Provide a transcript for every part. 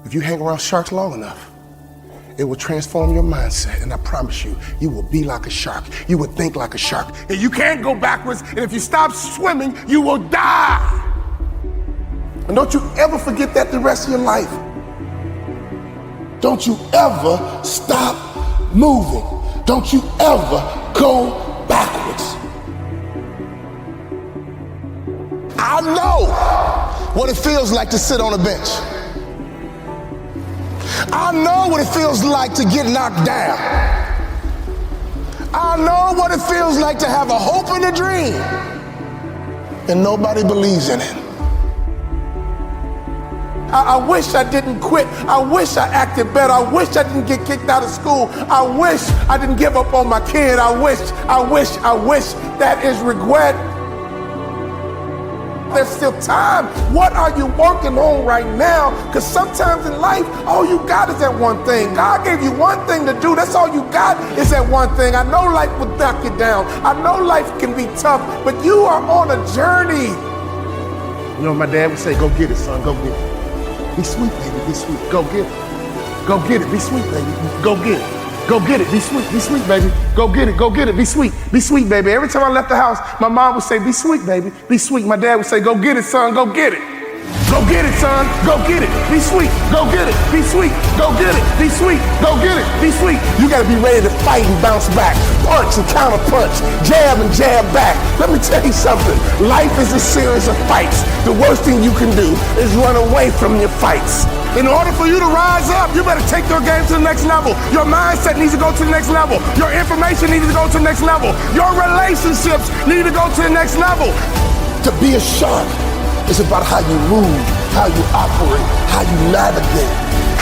If you hang around sharks long enough, it will transform your mindset, and I promise you, you will be like a shark. You will think like a shark. And you can't go backwards, and if you stop swimming, you will die. And don't you ever forget that the rest of your life. Don't you ever stop moving. Don't you ever go backwards. I know what it feels like to sit on a bench. I know what it feels like to get knocked down. I know what it feels like to have a hope and a dream, and nobody believes in it. I wish I didn't quit. I wish I acted better. I wish I didn't get kicked out of school. I wish I didn't give up on my kid. I wish. That is regret. There's still time. What are you working on right now? Because sometimes in life, all you got is that one thing. God gave you one thing to do. That's all you got is that one thing. I know life will knock you down. I know life can be tough, but you are on a journey. You know, my dad would say, go get it, son, go get it. Be sweet, baby, be sweet. Go get it. Go get it, be sweet, baby. Go get it. Go get it, be sweet, baby. Go get it, be sweet, baby. Every time I left the house, my mom would say, be sweet, baby, be sweet. My dad would say, go get it, son, go get it. Go get it, son, go get it, be sweet, go get it, be sweet, go get it, be sweet, go get it, be sweet. You gotta be ready to fight and bounce back, punch and counter punch, jab and jab back. Let me tell you something, life is a series of fights. The worst thing you can do is run away from your fights. In order for you to rise up, you better take your game to the next level. Your mindset needs to go to the next level. Your information needs to go to the next level. Your relationships need to go to the next level. To be a shark is about how you move, how you operate, how you navigate.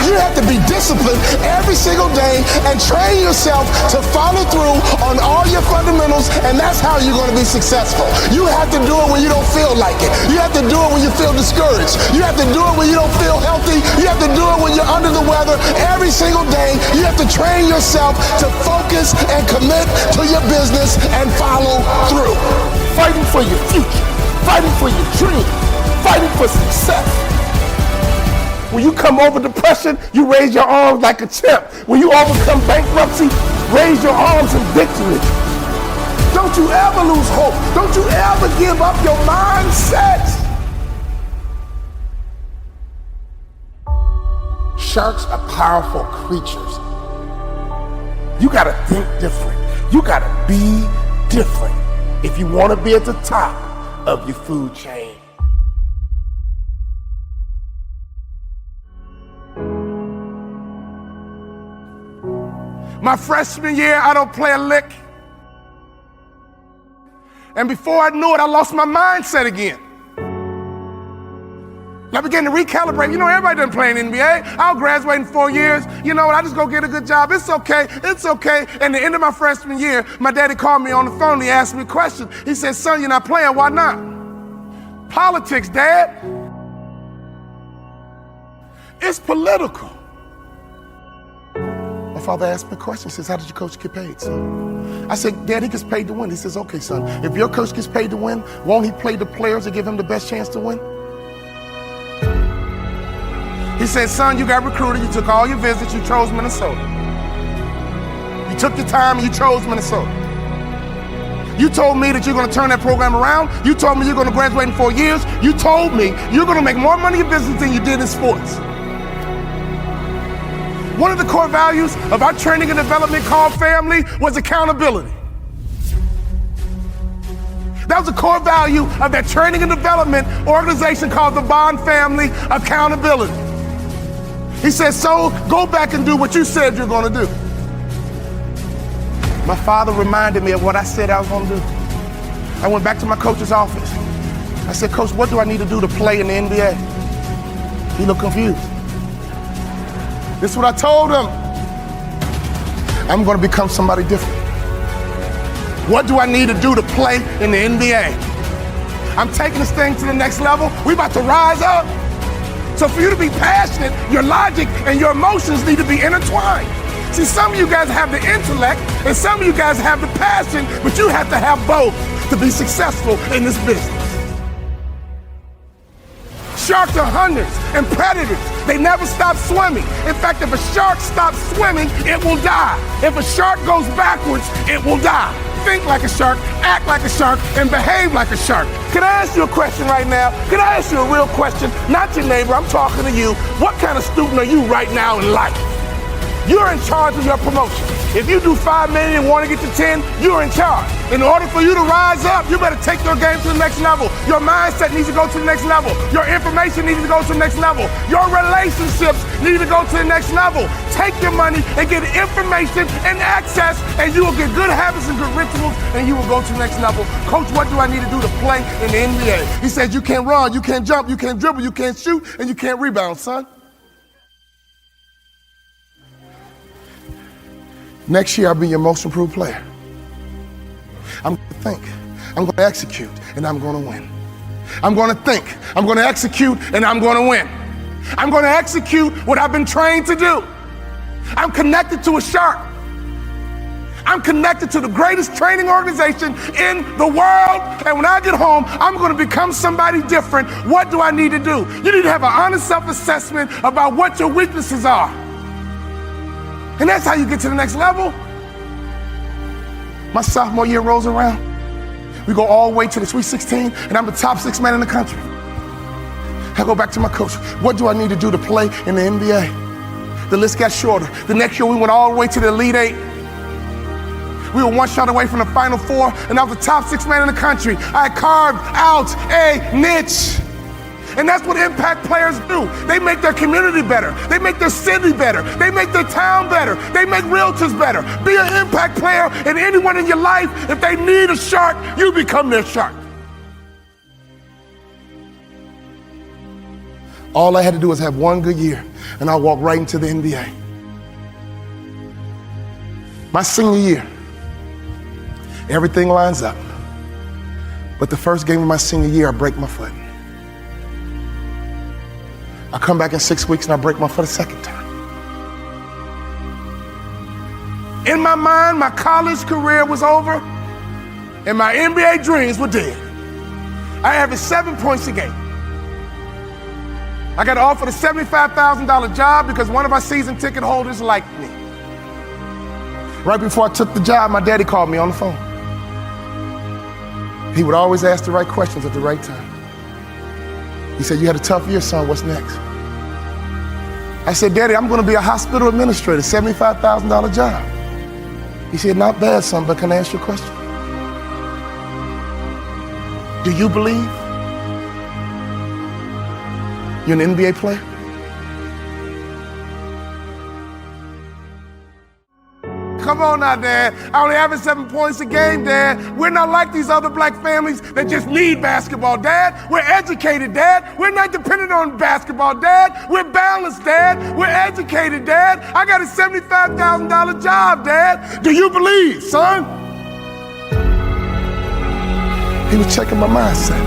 You have to be disciplined every single day and train yourself to follow through on all your fundamentals, and that's how you're going to be successful. You have to do it when you don't feel like it. You have to do it when you feel discouraged. You have to do it when you don't feel healthy. You have to do it when you're under the weather. Every single day, you have to train yourself to focus and commit to your business and follow through. Fighting for your future, fighting for your dream, fighting for success. When you come over depression, you raise your arms like a champ. When you overcome bankruptcy, raise your arms in victory. Don't you ever lose hope. Don't you ever give up your mindset. Sharks are powerful creatures. You gotta think different. You gotta be different if you wanna be at the top of your food chain. My freshman year, I don't play a lick. And before I knew it, I lost my mindset again. And I began to recalibrate. You know, everybody doesn't play in the NBA. I'll graduate in 4 years. You know what, I just go get a good job. It's okay, it's okay. And at the end of my freshman year, my daddy called me on the phone. He asked me a question. He said, son, you're not playing, why not? Politics, Dad. It's political. My father asked me a question. He says, how did your coach get paid, son? I said, Dad, he gets paid to win. He says, okay, son, if your coach gets paid to win, won't he play the players to give him the best chance to win? He said, son, you got recruited, you took all your visits, you chose Minnesota. You took your time and you chose Minnesota. You told me that you're gonna turn that program around. You told me you're gonna graduate in 4 years. You told me you're gonna make more money in business than you did in sports. One of the core values of our training and development called family was accountability. That was a core value of that training and development organization called the Bond Family, accountability. He said, so go back and do what you said you're gonna do. My father reminded me of what I said I was gonna do. I went back to my coach's office. I said, Coach, what do I need to do to play in the NBA? He looked confused. This is what I told him. I'm gonna become somebody different. What do I need to do to play in the NBA? I'm taking this thing to the next level. We about to rise up. So for you to be passionate, your logic and your emotions need to be intertwined. See, some of you guys have the intellect and some of you guys have the passion, but you have to have both to be successful in this business. Sharks are hunters and predators. They never stop swimming. In fact, if a shark stops swimming, it will die. If a shark goes backwards, it will die. Think like a shark, act like a shark, and behave like a shark. Can I ask you a question right now? Can I ask you a real question? Not your neighbor, I'm talking to you. What kind of student are you right now in life? You're in charge of your promotion. If you do 5 million and want to get to 10, you're in charge. In order for you to rise up, you better take your game to the next level. Your mindset needs to go to the next level. Your information needs to go to the next level. Your relationships need to go to the next level. Take your money and get information and access, and you will get good habits and good rituals, and you will go to the next level. Coach, what do I need to do to play in the NBA? He said, you can't run, you can't jump, you can't dribble, you can't shoot, and you can't rebound, son. Next year, I'll be your most improved player. I'm going to think, I'm going to execute, and I'm going to win. I'm going to think, I'm going to execute, and I'm going to win. I'm going to execute what I've been trained to do. I'm connected to a shark. I'm connected to the greatest training organization in the world, and when I get home, I'm going to become somebody different. What do I need to do? You need to have an honest self-assessment about what your weaknesses are. And that's how you get to the next level. My sophomore year rolls around. We go all the way to the Sweet 16, and I'm the top 6 man in the country. I go back to my coach. What do I need to do to play in the NBA? The list got shorter. The next year, we went all the way to the Elite 8. We were 1 shot away from the Final 4, and I was the top 6 man in the country. I carved out a niche. And that's what impact players do. They make their community better. They make their city better. They make their town better. They make realtors better. Be an impact player, and anyone in your life, if they need a shark, you become their shark. All I had to do was have 1 good year, and I walked right into the NBA. My senior year, everything lines up. But the first game of my senior year, I break my foot. I come back in 6 weeks and I break my foot a second time. In my mind, my college career was over and my NBA dreams were dead. I averaged 7 points a game. I got offered a $75,000 job because one of our season ticket holders liked me. Right before I took the job, my daddy called me on the phone. He would always ask the right questions at the right time. He said, you had a tough year, son, what's next? I said, Daddy, I'm going to be a hospital administrator, $75,000 job. He said, not bad, son, but can I ask you a question? Do you believe you're an NBA player? Come on now, Dad. I only average 7 points a game, Dad. We're not like these other black families that just need basketball, Dad. We're educated, Dad. We're not dependent on basketball, Dad. We're balanced, Dad. We're educated, Dad. I got a $75,000 job, Dad. Do you believe, son? He was checking my mindset.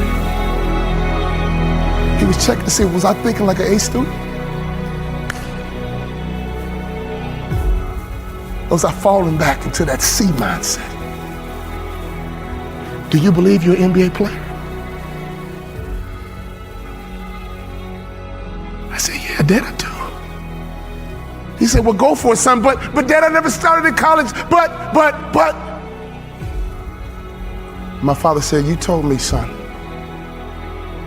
He was checking to see, was I thinking like an A student? Or was I falling back into that C mindset? Do you believe you're an NBA player? I said, yeah, Dad, I do. He said, well, go for it, son, but Dad, I never started in college, but. My father said, you told me, son,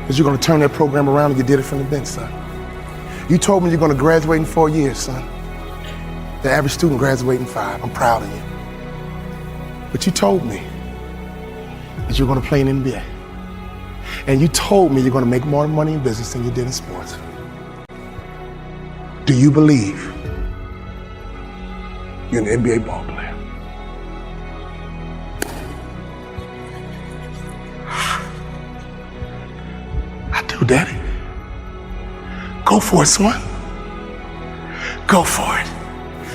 that you're gonna turn that program around and you did it from the bench, son. You told me you're gonna graduate in 4 years, son. The average student graduates in 5. I'm proud of you. But you told me that you're going to play in the NBA. And you told me you're going to make more money in business than you did in sports. Do you believe you're an NBA ball player? I do, Daddy. Go for it, son. Go for it.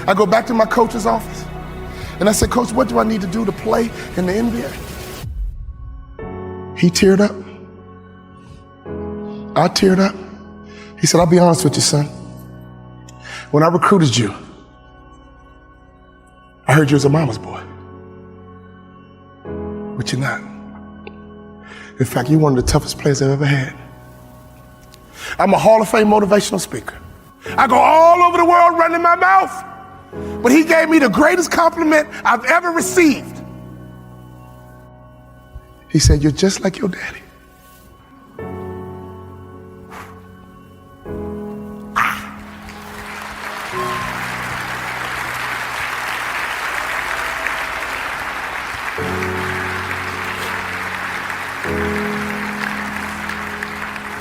I go back to my coach's office and I said, Coach, what do I need to do to play in the NBA? He teared up. I teared up. He said, I'll be honest with you, son. When I recruited you, I heard you was a mama's boy. But you're not. In fact, you're one of the toughest players I've ever had. I'm a Hall of Fame motivational speaker. I go all over the world running my mouth. But he gave me the greatest compliment I've ever received. He said, "You're just like your daddy."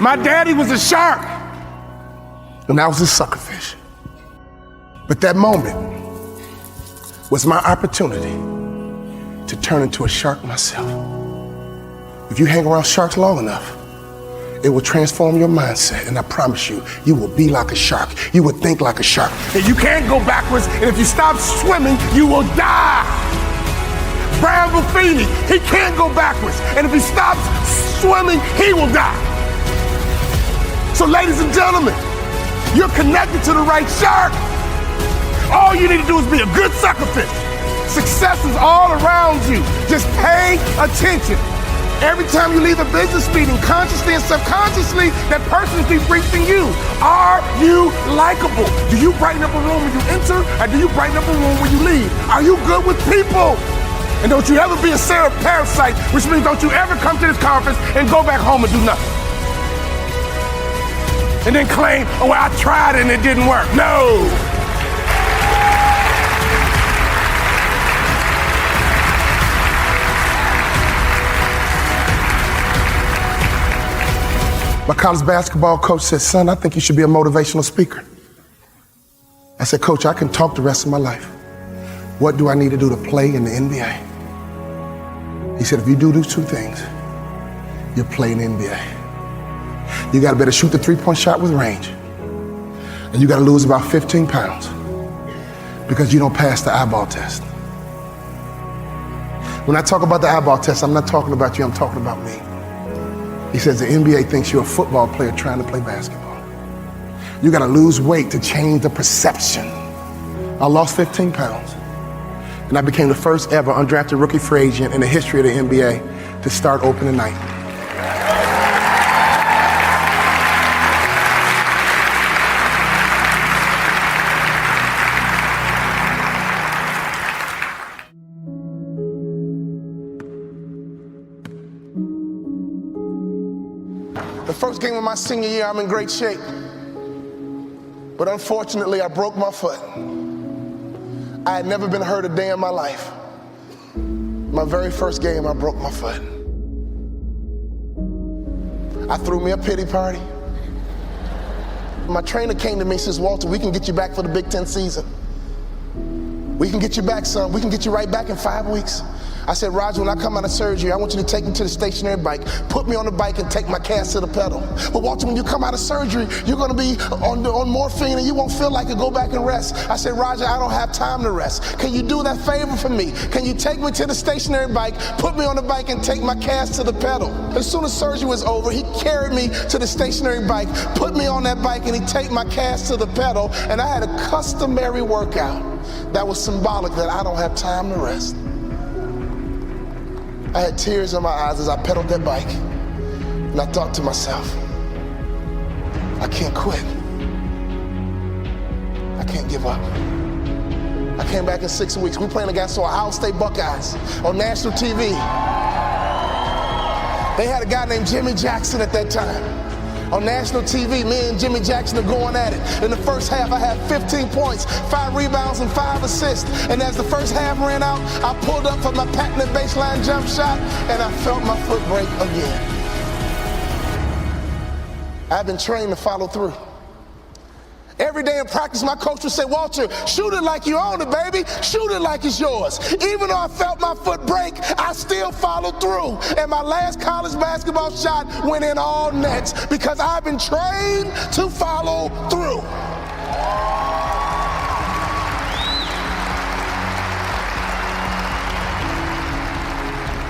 My daddy was a shark, and I was a suckerfish. But that moment was my opportunity to turn into a shark myself. If you hang around sharks long enough, it will transform your mindset, and I promise you, you will be like a shark. You will think like a shark. And you can't go backwards, and if you stop swimming, you will die. Brian Buffini, he can't go backwards, and if he stops swimming, he will die. So ladies and gentlemen, you're connected to the right shark. All you need to do is be a good suckerfish. Success is all around you. Just pay attention. Every time you leave a business meeting, consciously and subconsciously, that person is debriefing you. Are you likable? Do you brighten up a room when you enter, or do you brighten up a room when you leave? Are you good with people? And don't you ever be a Sarah parasite, which means don't you ever come to this conference and go back home and do nothing. And then claim, "Oh, I tried and it didn't work." No. My college basketball coach said, "Son, I think you should be a motivational speaker." I said, "Coach, I can talk the rest of my life. What do I need to do to play in the NBA?" He said, "If you do these two things, you'll play in the NBA. You got to better shoot the three-point shot with range. And you got to lose about 15 pounds because you don't pass the eyeball test." When I talk about the eyeball test, I'm not talking about you, I'm talking about me. He says the NBA thinks you're a football player trying to play basketball. You got to lose weight to change the perception. I lost 15 pounds, and I became the first ever undrafted rookie free agent in the history of the NBA to start opening night. The first game of my senior year, I'm in great shape. But unfortunately, I broke my foot. I had never been hurt a day in my life. My very first game, I broke my foot. I threw me a pity party. My trainer came to me and says, "Walter, we can get you back for the Big Ten season. We can get you back, son. We can get you right back in 5 weeks." I said, "Roger, when I come out of surgery, I want you to take me to the stationary bike, put me on the bike and take my cast to the pedal. But Walter, when you come out of surgery, you're gonna be on morphine and you won't feel like it, go back and rest." I said, "Roger, I don't have time to rest. Can you do that favor for me? Can you take me to the stationary bike, put me on the bike and take my cast to the pedal?" As soon as surgery was over, he carried me to the stationary bike, put me on that bike, and he take my cast to the pedal, and I had a customary workout that was symbolic that I don't have time to rest. I had tears in my eyes as I pedaled that bike, and I thought to myself, I can't quit. I can't give up. I came back in 6 weeks. We playing against the Ohio State Buckeyes on national TV. They had a guy named Jimmy Jackson at that time. On national TV, me and Jimmy Jackson are going at it. In the first half, I had 15 points, 5 rebounds, and 5 assists. And as the first half ran out, I pulled up for my patented baseline jump shot, and I felt my foot break again. I've been trained to follow through. Every day in practice, my coach would say, "Walter, shoot it like you own it, baby. Shoot it like it's yours." Even though I felt my foot break, I still followed through. And my last college basketball shot went in all nets because I've been trained to follow through.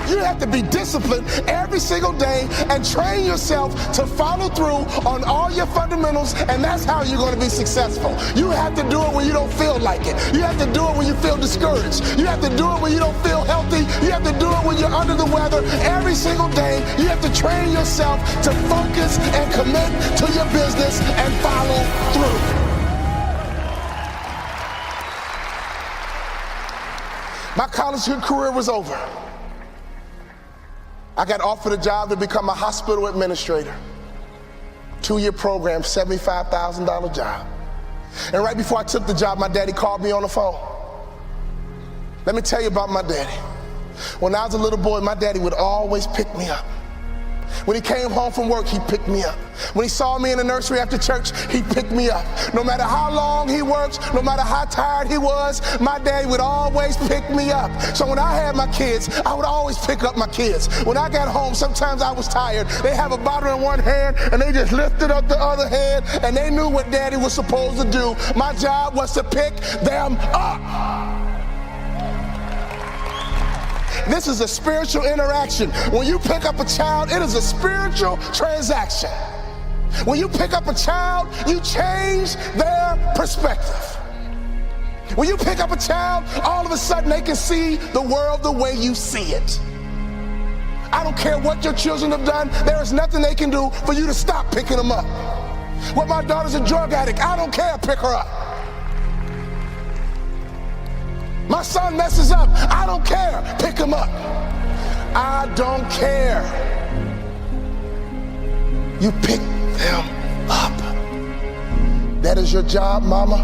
You have to be disciplined every single day and train yourself to follow through on all your fundamentals, and that's how you're going to be successful. You have to do it when you don't feel like it. You have to do it when you feel discouraged. You have to do it when you don't feel healthy. You have to do it when you're under the weather. Every single day, you have to train yourself to focus and commit to your business and follow through. My college career was over. I got offered a job to become a hospital administrator. 2-year program, $75,000 job. And right before I took the job, my daddy called me on the phone. Let me tell you about my daddy. When I was a little boy, my daddy would always pick me up. When he came home from work, he picked me up. When he saw me in the nursery after church, he picked me up. No matter how long he worked, no matter how tired he was, my daddy would always pick me up. So when I had my kids, I would always pick up my kids. When I got home, sometimes I was tired. They have a bottle in one hand, and they just lifted up the other hand, and they knew what daddy was supposed to do. My job was to pick them up. This is a spiritual interaction. When you pick up a child, it is a spiritual transaction. When you pick up a child, you change their perspective. When you pick up a child, all of a sudden they can see the world the way you see it. I don't care what your children have done, there is nothing they can do for you to stop picking them up. Well, my daughter's a drug addict, I don't care, pick her up. My son messes up, I don't care, pick him up. I don't care. You pick them up. That is your job, mama.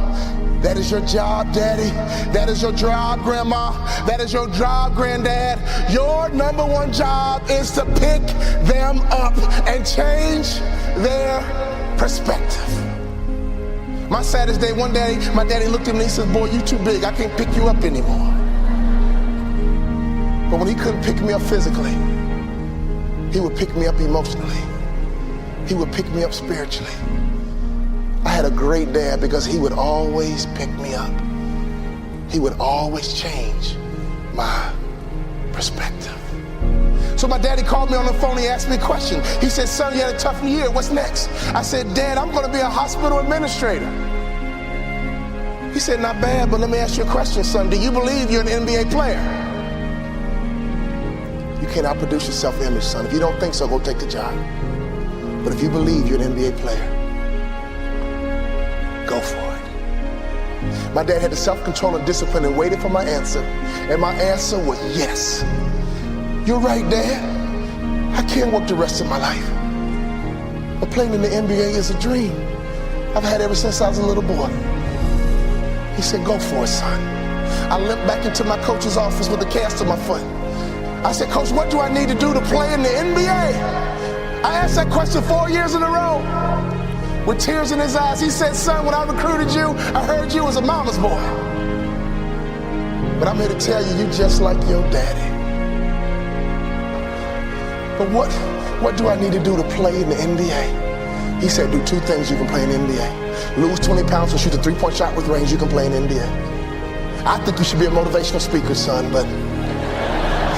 That is your job, daddy. That is your job, grandma. That is your job, granddad. Your number one job is to pick them up and change their perspective. My saddest day, one day, my daddy looked at me and he said, boy, you too big, I can't pick you up anymore. But when he couldn't pick me up physically, he would pick me up emotionally. He would pick me up spiritually. I had a great dad because he would always pick me up. He would always change my perspective. So my daddy called me on the phone, he asked me a question. He said, son, you had a tough year, what's next? I said, Dad, I'm gonna be a hospital administrator. He said, not bad, but let me ask you a question, son. Do you believe you're an NBA player? You can't outproduce your self-image, son. If you don't think so, go take the job. But if you believe you're an NBA player, go for it. My dad had the self-control and discipline and waited for my answer. And my answer was yes. You're right, Dad. I can't work the rest of my life. But playing in the NBA is a dream I've had ever since I was a little boy. He said, go for it, son. I limped back into my coach's office with a cast on my foot. I said, Coach, what do I need to do to play in the NBA? I asked that question 4 years in a row. With tears in his eyes, he said, son, when I recruited you, I heard you was a mama's boy. But I'm here to tell you, you just like your daddy. But what do I need to do to play in the NBA? He said, do 2 things you can play in the NBA. Lose 20 pounds or shoot a 3-point shot with range, you can play in the NBA. I think you should be a motivational speaker, son, but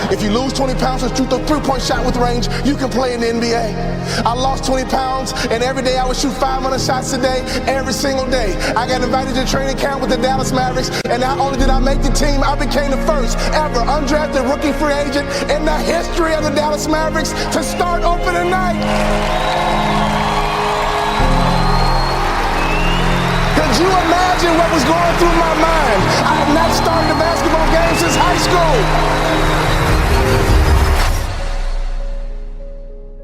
if you lose 20 pounds or shoot a 3-point shot with range, you can play in the NBA. I lost 20 pounds, and every day I would shoot 500 shots a day, every single day. I got invited to training camp with the Dallas Mavericks, and not only did I make the team, I became the first ever undrafted rookie free agent in the history of the Dallas Mavericks to start opening night. Could you imagine what was going through my mind? I had not started a basketball game since high school.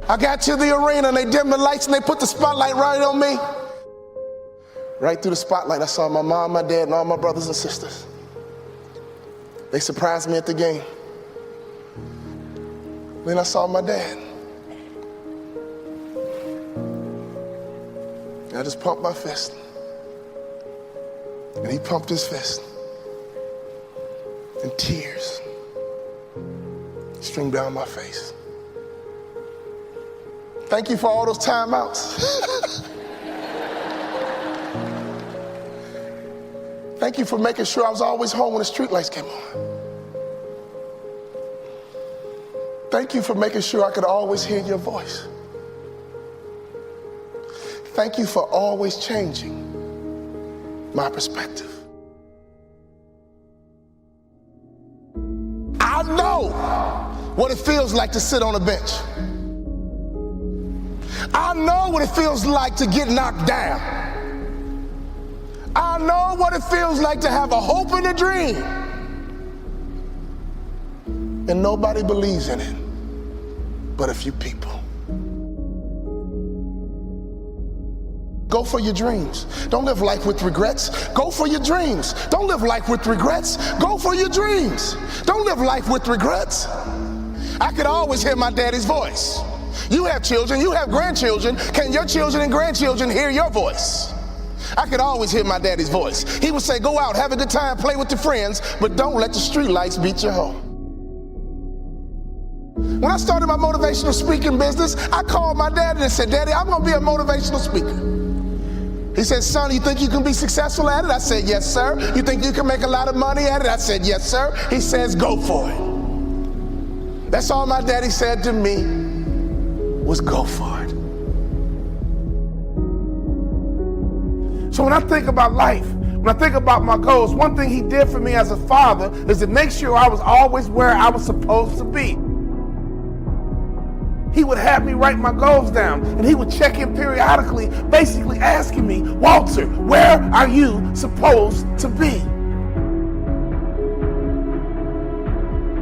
I got to the arena and they dimmed the lights and they put the spotlight right on me. Right through the spotlight, I saw my mom, my dad, and all my brothers and sisters. They surprised me at the game. Then I saw my dad. And I just pumped my fist. And he pumped his fist. And tears streamed down my face. Thank you for all those timeouts. Thank you for making sure I was always home when the streetlights came on. Thank you for making sure I could always hear your voice. Thank you for always changing my perspective. I know what it feels like to sit on a bench. I know what it feels like to get knocked down. I know what it feels like to have a hope and a dream, and nobody believes in it but a few people. Go for your dreams. Don't live life with regrets. Go for your dreams. Don't live life with regrets. Go for your dreams. Don't live life with regrets. I could always hear my daddy's voice. You have children, you have grandchildren. Can your children and grandchildren hear your voice? I could always hear my daddy's voice. He would say, go out, have a good time, play with your friends, but don't let the street lights beat you home. When I started my motivational speaking business, I called my daddy and said, Daddy, I'm gonna be a motivational speaker. He said, son, you think you can be successful at it? I said, yes, sir. You think you can make a lot of money at it? I said, yes, sir. He says, go for it. That's all my daddy said to me was go for it. So when I think about life, when I think about my goals, one thing he did for me as a father is to make sure I was always where I was supposed to be. He would have me write my goals down, and he would check in periodically, basically asking me, Walter, where are you supposed to be?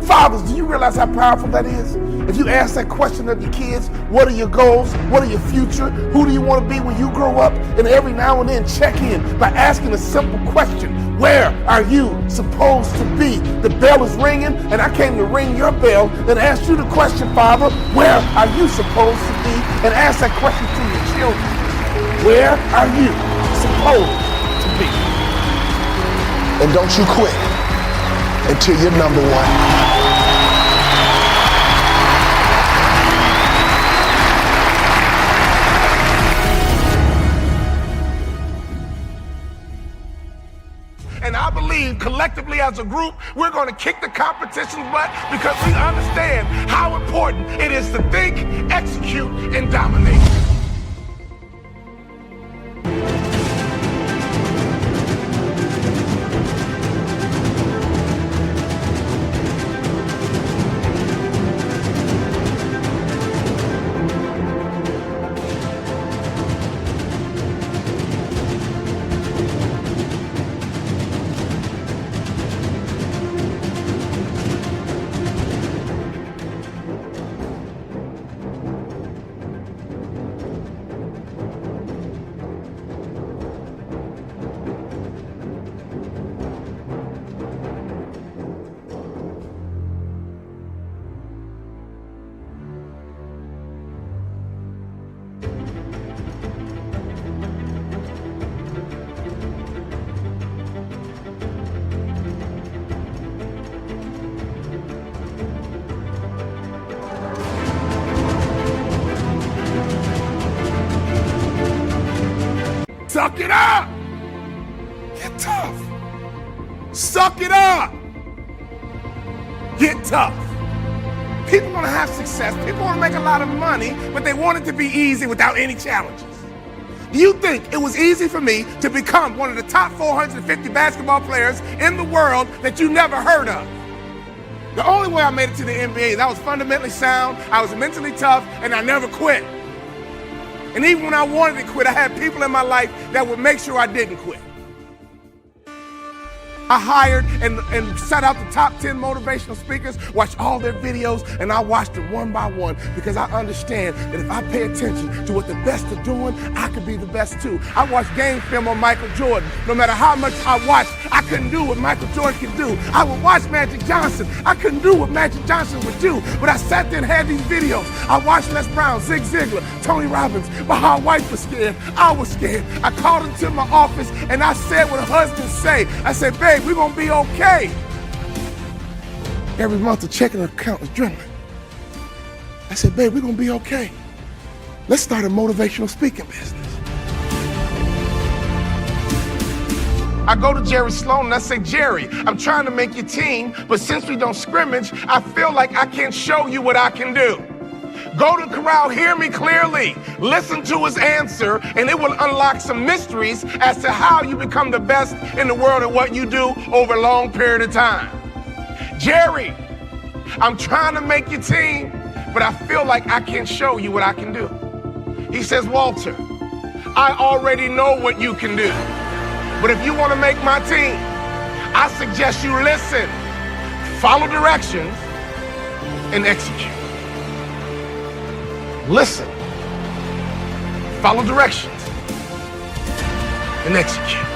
Fathers, do you realize how powerful that is? If you ask that question of your kids, what are your goals? What are your future? Who do you want to be when you grow up? And every now and then check in by asking a simple question. Where are you supposed to be? The bell is ringing, and I came to ring your bell and ask you the question, Father, where are you supposed to be? And ask that question to your children. Where are you supposed to be? And don't you quit until you're number one. And I believe collectively as a group, we're going to kick the competition's butt because we understand how important it is to think, execute, and dominate. Suck it up! Get tough. Suck it up! Get tough. People want to have success. People want to make a lot of money, but they want it to be easy without any challenges. Do you think it was easy for me to become one of the top 450 basketball players in the world that you never heard of? The only way I made it to the NBA is I was fundamentally sound, I was mentally tough, and I never quit. And even when I wanted to quit, I had people in my life that would make sure I didn't quit. I hired and sought out the top 10 motivational speakers, watched all their videos, and I watched them one by one because I understand that if I pay attention to what the best are doing, I could be the best too. I watched game film on Michael Jordan. No matter how much I watched, I couldn't do what Michael Jordan could do. I would watch Magic Johnson. I couldn't do what Magic Johnson would do, but I sat there and had these videos. I watched Les Brown, Zig Ziglar, Tony Robbins. My hard wife was scared. I was scared. I called into my office and I said what husbands say. I said, babe, we're gonna be okay. Every month the checking account is dwindling. I said, babe, we're gonna be okay. Let's start a motivational speaking business. I go to Jerry Sloan and I say, Jerry, I'm trying to make your team, but since we don't scrimmage, I feel like I can't show you what I can do. Go to Corral, hear me clearly, listen to his answer, and it will unlock some mysteries as to how you become the best in the world at what you do over a long period of time. Jerry, I'm trying to make your team, but I feel like I can't show you what I can do. He says, Walter, I already know what you can do, but if you want to make my team, I suggest you listen, follow directions, and execute. Listen, follow directions, and execute.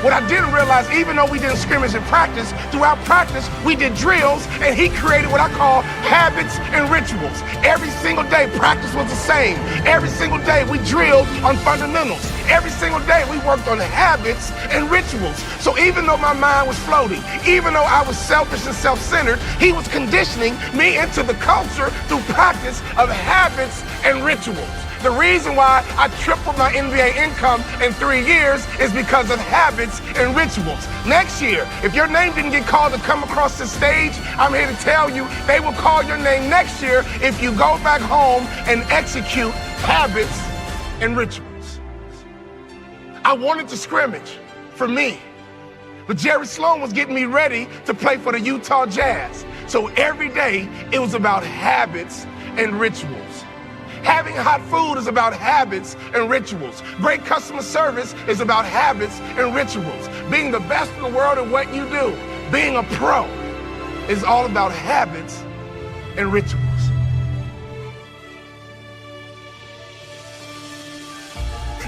What I didn't realize, even though we didn't scrimmage and practice, throughout practice, we did drills, and he created what I call habits and rituals. Every single day, practice was the same. Every single day, we drilled on fundamentals. Every single day, we worked on habits and rituals. So even though my mind was floating, even though I was selfish and self-centered, he was conditioning me into the culture through practice of habits and rituals. The reason why I tripled my NBA income in 3 years is because of habits and rituals. Next year, if your name didn't get called to come across the stage, I'm here to tell you they will call your name next year if you go back home and execute habits and rituals. I wanted to scrimmage for me, but Jerry Sloan was getting me ready to play for the Utah Jazz. So every day it was about habits and rituals. Having hot food is about habits and rituals. Great customer service is about habits and rituals. Being the best in the world at what you do, being a pro, is all about habits and rituals.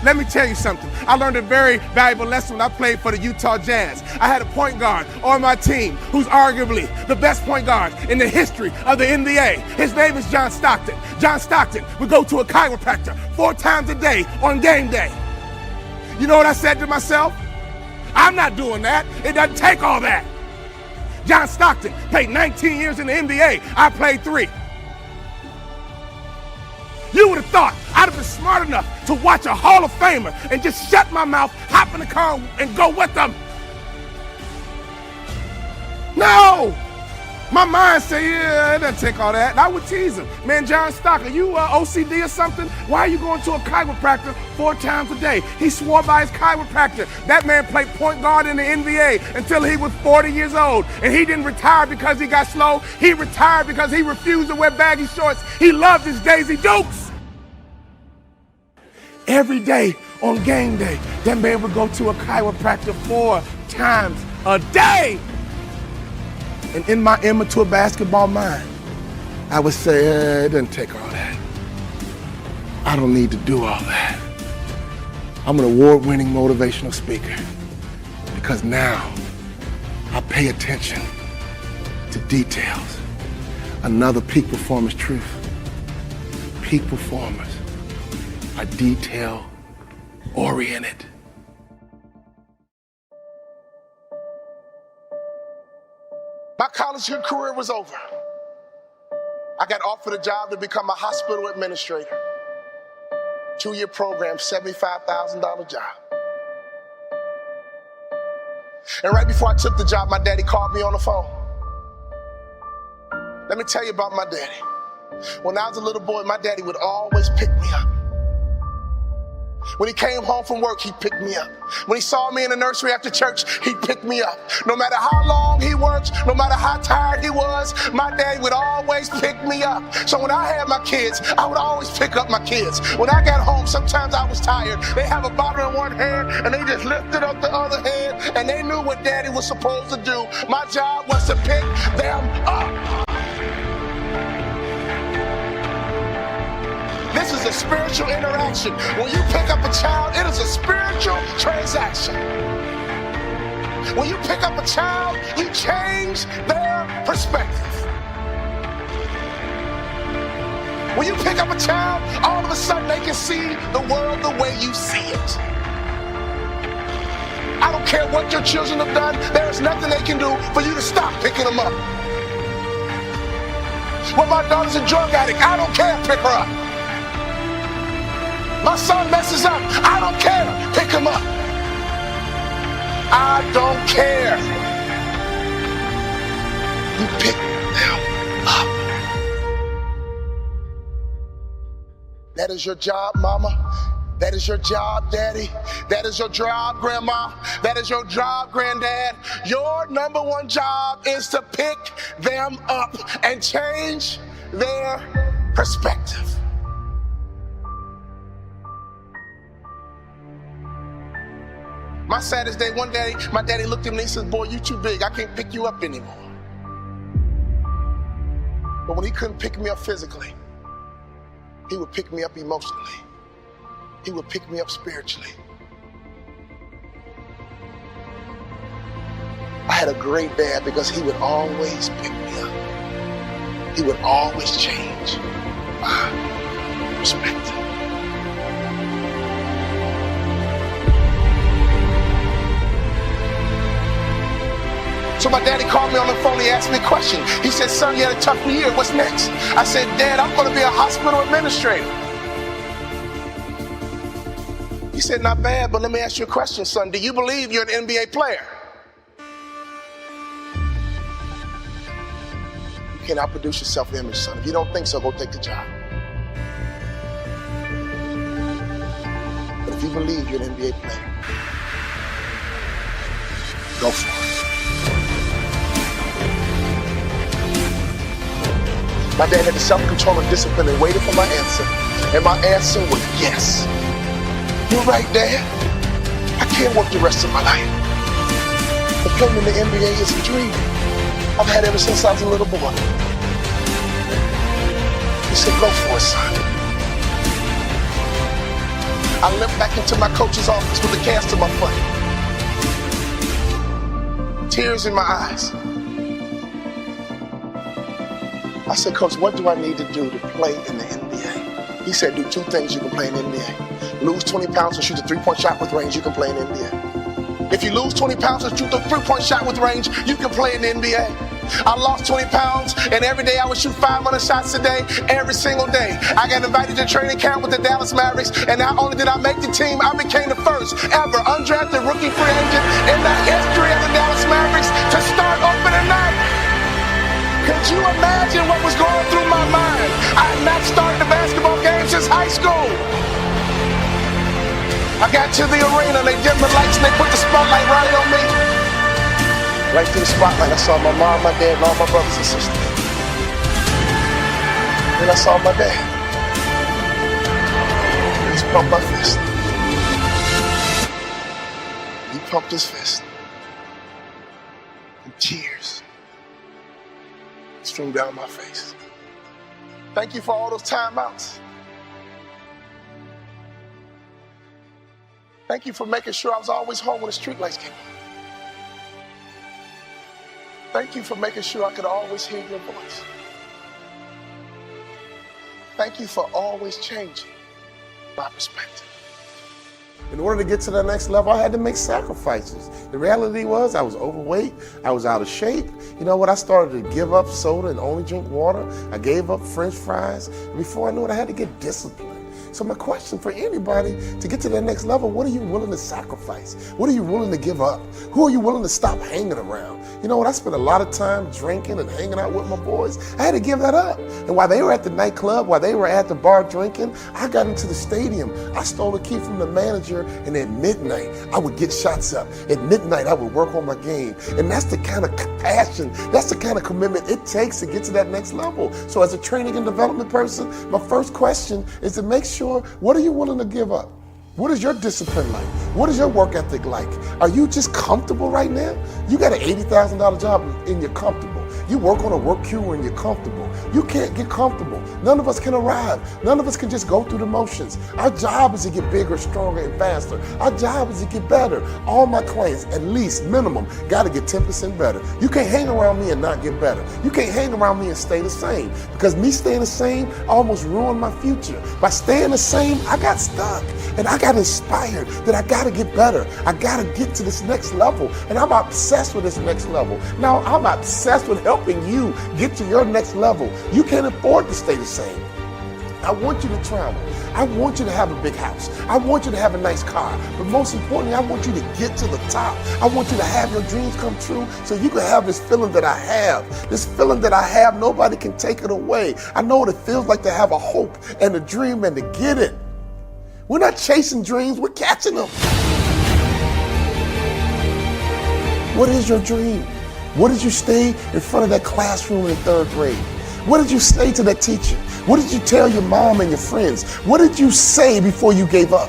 Let me tell you something. I learned a very valuable lesson when I played for the Utah Jazz. I had a point guard on my team who's arguably the best point guard in the history of the NBA. His name is John Stockton. John Stockton would go to a chiropractor 4 times a day on game day. You know what I said to myself? I'm not doing that. It doesn't take all that. John Stockton played 19 years in the NBA. I played 3. You would have thought I'd have been smart enough to watch a Hall of Famer and just shut my mouth, hop in the car, and go with them. No! My mind said, yeah, it doesn't take all that. And I would tease him. Man, John Stockton, you OCD or something? Why are you going to a chiropractor 4 times a day? He swore by his chiropractor. That man played point guard in the NBA until he was 40 years old. And he didn't retire because he got slow. He retired because he refused to wear baggy shorts. He loved his Daisy Dukes. Every day on game day, that man would go to a chiropractor 4 times a day. And in my immature basketball mind, I would say, it doesn't take all that. I don't need to do all that. I'm an award-winning motivational speaker because now I pay attention to details. Another peak performance truth. Peak performers are detail-oriented. My college career was over. I got offered a job to become a hospital administrator. 2-year program, $75,000 job. And right before I took the job, my daddy called me on the phone. Let me tell you about my daddy. When I was a little boy, my daddy would always pick me up. When he came home from work, he'd pick me up. When he saw me in the nursery after church, he'd pick me up. No matter how long he worked, no matter how tired he was, my daddy would always pick me up. So when I had my kids, I would always pick up my kids. When I got home, sometimes I was tired. They have a bottle in one hand, and they just lifted up the other hand, and they knew what daddy was supposed to do. My job was to pick them up. This is a spiritual interaction. When you pick up a child, it is a spiritual transaction. When you pick up a child, you change their perspective. When you pick up a child, all of a sudden they can see the world the way you see it. I don't care what your children have done, there is nothing they can do for you to stop picking them up. Well, my daughter's a drug addict, I don't care, pick her up. My son messes up, I don't care, pick him up. I don't care. You pick them up. That is your job, mama. That is your job, daddy. That is your job, grandma. That is your job, granddad. Your number one job is to pick them up and change their perspective. My saddest day, one day, my daddy looked at me and he said, boy, you too big. I can't pick you up anymore. But when he couldn't pick me up physically, he would pick me up emotionally. He would pick me up spiritually. I had a great dad because he would always pick me up. He would always change my perspective. So my daddy called me on the phone, he asked me a question. He said, son, you had a tough year, what's next? I said, Dad, I'm gonna be a hospital administrator. He said, not bad, but let me ask you a question, son. Do you believe you're an NBA player? You cannot produce your self-image, son. If you don't think so, go take the job. But if you believe you're an NBA player, go for it. My dad had the self-control and discipline and waited for my answer. And my answer was yes. You're right, Dad. I can't work the rest of my life. But playing in the NBA is a dream I've had ever since I was a little boy. He said, go for it, son. I limped back into my coach's office with a cast to my foot. Tears in my eyes. I said, Coach, what do I need to do to play in the NBA? He said, do two things you can play in the NBA. Lose 20 pounds and shoot a three-point shot with range, you can play in the NBA. If you lose 20 pounds and shoot a three-point shot with range, you can play in the NBA. I lost 20 pounds, and every day I would shoot 500 shots a day, every single day. I got invited to training camp with the Dallas Mavericks, and not only did I make the team, I became the first ever undrafted rookie free agent in the history of the Dallas Mavericks to start opening night. Could you imagine what was going through my mind? I had not started a basketball game since high school. I got to the arena, they dimmed the lights, and they put the spotlight right on me. Right through the spotlight, I saw my mom, my dad, and all my brothers and sisters. Then I saw my dad. He just pumped my fist. He pumped his fist. And tears streamed down my face. Thank you for all those timeouts. Thank you for making sure I was always home when the streetlights came on. Thank you for making sure I could always hear your voice. Thank you for always changing my perspective. In order to get to the next level, I had to make sacrifices. The reality was I was overweight, I was out of shape. You know what, I started to give up soda and only drink water. I gave up French fries. Before I knew it, I had to get disciplined. So my question for anybody, to get to the next level, what are you willing to sacrifice? What are you willing to give up? Who are you willing to stop hanging around? You know what, I spent a lot of time drinking and hanging out with my boys. I had to give that up. And while they were at the nightclub, while they were at the bar drinking, I got into the stadium. I stole a key from the manager, and at midnight, I would get shots up. At midnight, I would work on my game. And that's the kind of passion, that's the kind of commitment it takes to get to that next level. So as a training and development person, my first question is to make sure, what are you willing to give up? What is your discipline like? What is your work ethic like? Are you just comfortable right now? You got an $80,000 job and you're comfortable. You work on a work queue and you're comfortable. You can't get comfortable. None of us can arrive. None of us can just go through the motions. Our job is to get bigger, stronger, and faster. Our job is to get better. All my clients, at least minimum, got to get 10% better. You can't hang around me and not get better. You can't hang around me and stay the same. Because me staying the same almost ruined my future. By staying the same, I got stuck. And I got inspired that I got to get better. I got to get to this next level. And I'm obsessed with this next level. Now, I'm obsessed with helping you get to your next level. You can't afford to stay the same. I want you to travel. I want you to have a big house. I want you to have a nice car. But most importantly, I want you to get to the top. I want you to have your dreams come true so you can have this feeling that I have. This feeling that I have, nobody can take it away. I know what it feels like to have a hope and a dream and to get it. We're not chasing dreams, we're catching them. What is your dream? What did you stay in front of that classroom in third grade? What did you say to that teacher? What did you tell your mom and your friends? What did you say before you gave up?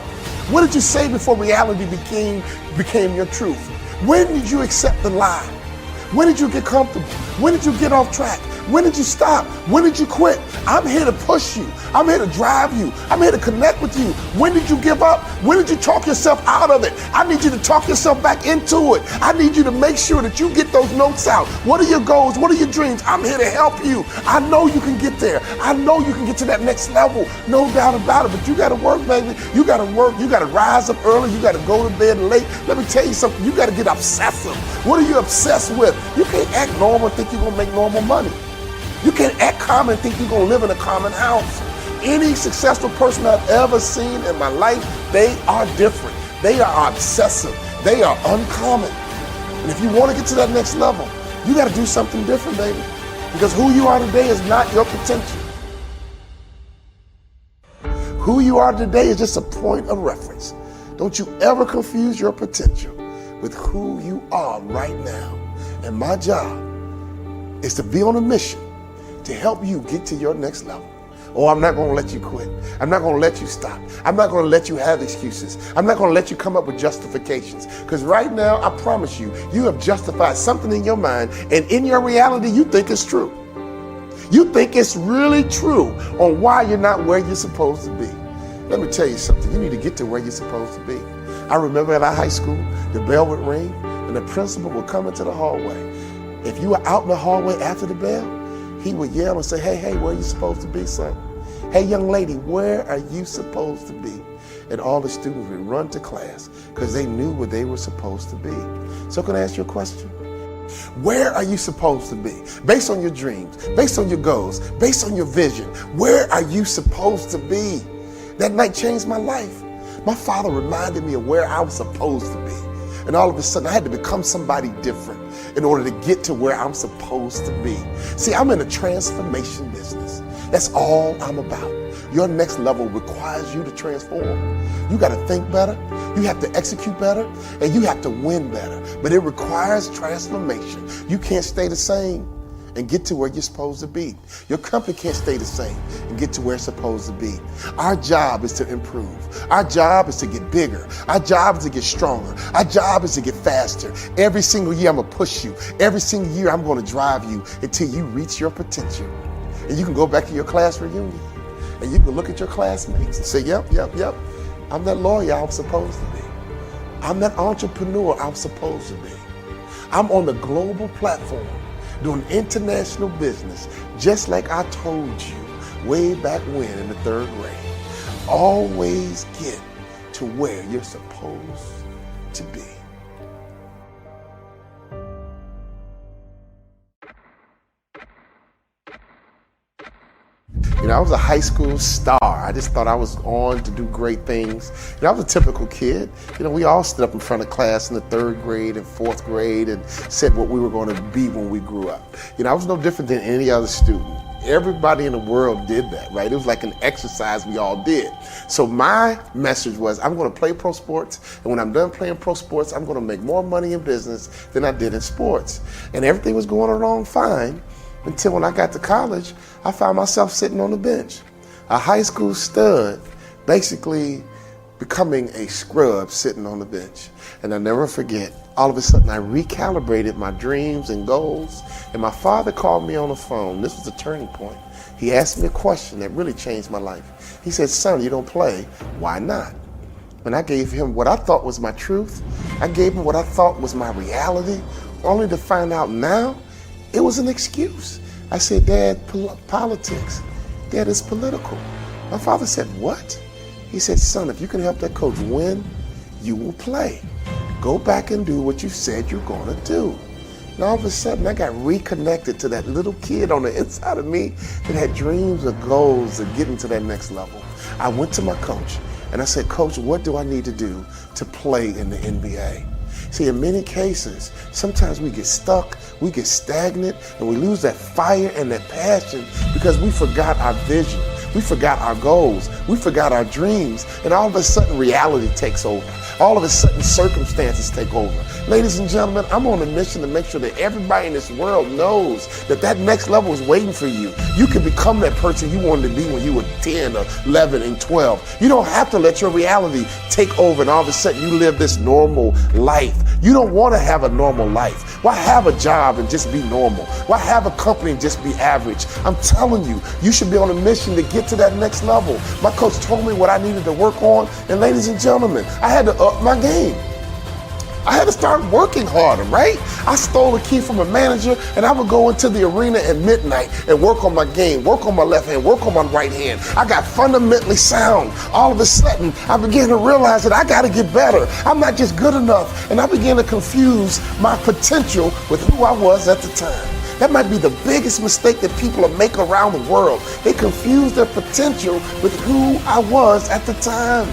What did you say before reality became your truth? When did you accept the lie? When did you get comfortable? When did you get off track? When did you stop? When did you quit? I'm here to push you. I'm here to drive you. I'm here to connect with you. When did you give up? When did you talk yourself out of it? I need you to talk yourself back into it. I need you to make sure that you get those notes out. What are your goals? What are your dreams? I'm here to help you. I know you can get there. I know you can get to that next level. No doubt about it. But you got to work, baby. You got to work. You got to rise up early. You got to go to bed late. Let me tell you something. You got to get obsessive. What are you obsessed with? You can't act normal and think you're going to make normal money. You can't act common and think you're going to live in a common house. Any successful person I've ever seen in my life, they are different. They are obsessive. They are uncommon. And if you want to get to that next level, you got to do something different, baby. Because who you are today is not your potential. Who you are today is just a point of reference. Don't you ever confuse your potential with who you are right now. And my job is to be on a mission to help you get to your next level. Oh, I'm not going to let you quit. I'm not going to let you stop. I'm not going to let you have excuses. I'm not going to let you come up with justifications. Because right now, I promise you, you have justified something in your mind, and in your reality, you think it's true. You think it's really true on why you're not where you're supposed to be. Let me tell you something. You need to get to where you're supposed to be. I remember at our high school, the bell would ring, and the principal would come into the hallway. If you were out in the hallway after the bell, he would yell and say, hey, where are you supposed to be, son? Hey, young lady, where are you supposed to be? And all the students would run to class because they knew where they were supposed to be. So can I ask you a question? Where are you supposed to be? Based on your dreams, based on your goals, based on your vision, where are you supposed to be? That night changed my life. My father reminded me of where I was supposed to be. And all of a sudden, I had to become somebody different in order to get to where I'm supposed to be. See, I'm in a transformation business. That's all I'm about. Your next level requires you to transform. You got to think better, you have to execute better, and you have to win better. But it requires transformation. You can't stay the same and get to where you're supposed to be. Your company can't stay the same and get to where it's supposed to be. Our job is to improve. Our job is to get bigger. Our job is to get stronger. Our job is to get faster. Every single year, I'm gonna push you. Every single year, I'm gonna drive you until you reach your potential. And you can go back to your class reunion and you can look at your classmates and say, yep, I'm that lawyer I'm supposed to be. I'm that entrepreneur I'm supposed to be. I'm on the global platform doing international business, just like I told you way back when in the 3rd grade. Always get to where you're supposed to be. You know, I was a high school star. I just thought I was on to do great things. You know, I was a typical kid. You know, we all stood up in front of class in the 3rd grade and 4th grade and said what we were going to be when we grew up. You know, I was no different than any other student. Everybody in the world did that, right? It was like an exercise we all did. So my message was, I'm going to play pro sports, and when I'm done playing pro sports, I'm going to make more money in business than I did in sports. And everything was going along fine until when I got to college, I found myself sitting on the bench. A high school stud basically becoming a scrub sitting on the bench. And I'll never forget, all of a sudden I recalibrated my dreams and goals, and my father called me on the phone. This was a turning point. He asked me a question that really changed my life. He said, son, you don't play, why not? When I gave him what I thought was my truth, I gave him what I thought was my reality, only to find out now it was an excuse. I said, Dad, politics. Dad, it's political. My father said, what? He said, son, if you can help that coach win, you will play. Go back and do what you said you're going to do. And all of a sudden, I got reconnected to that little kid on the inside of me that had dreams or goals of getting to that next level. I went to my coach and I said, Coach, what do I need to do to play in the NBA? See, in many cases, sometimes we get stuck, we get stagnant, and we lose that fire and that passion because we forgot our vision. We forgot our goals. We forgot our dreams. And all of a sudden, reality takes over. all of a sudden circumstances take over. Ladies and gentlemen, I'm on a mission to make sure that everybody in this world knows that that next level is waiting for you. You can become that person you wanted to be when you were 10 or 11 and 12. You don't have to let your reality take over and all of a sudden you live this normal life. You don't want to have a normal life. Why have a job and just be normal? Why have a company and just be average? I'm telling you, you should be on a mission to get to that next level. My coach told me what I needed to work on, and ladies and gentlemen, I had to up my game. I had to start working harder, right? I stole a key from a manager and I would go into the arena at midnight and work on my game, work on my left hand, work on my right hand. I got fundamentally sound. All of a sudden, I began to realize that I got to get better. I'm not just good enough. And I began to confuse my potential with who I was at the time. That might be the biggest mistake that people make around the world. They confuse their potential with who I was at the time.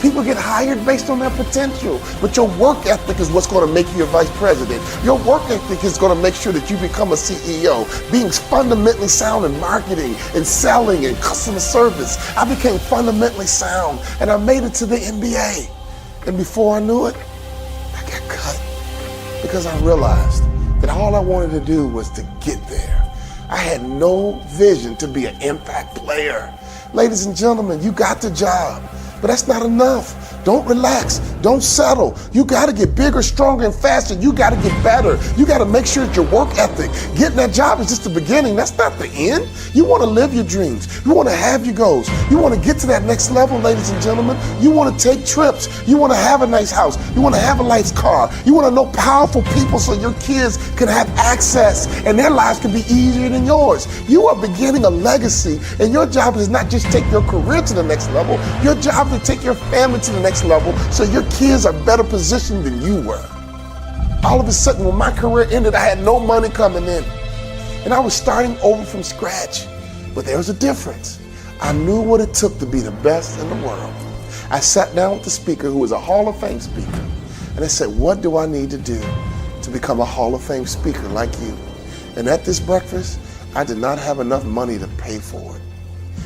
People get hired based on their potential, but your work ethic is what's going to make you a vice president. Your work ethic is going to make sure that you become a CEO. Being fundamentally sound in marketing and selling and customer service, I became fundamentally sound and I made it to the NBA. And before I knew it, I got cut because I realized that all I wanted to do was to get there. I had no vision to be an impact player. Ladies and gentlemen, you got the job. But that's not enough. Don't relax. Don't settle. You got to get bigger, stronger, and faster. You got to get better. You got to make sure that your work ethic, getting that job is just the beginning. That's not the end. You want to live your dreams. You want to have your goals. You want to get to that next level, ladies and gentlemen. You want to take trips. You want to have a nice house. You want to have a nice car. You want to know powerful people so your kids can have access and their lives can be easier than yours. You are beginning a legacy, and your job is not just take your career to the next level. Your job is to take your family to the next level so your kids are better positioned than you were. All of a sudden, when my career ended, I had no money coming in. And I was starting over from scratch. But there was a difference. I knew what it took to be the best in the world. I sat down with the speaker, who was a Hall of Fame speaker, and I said, what do I need to do to become a Hall of Fame speaker like you? And at this breakfast, I did not have enough money to pay for it.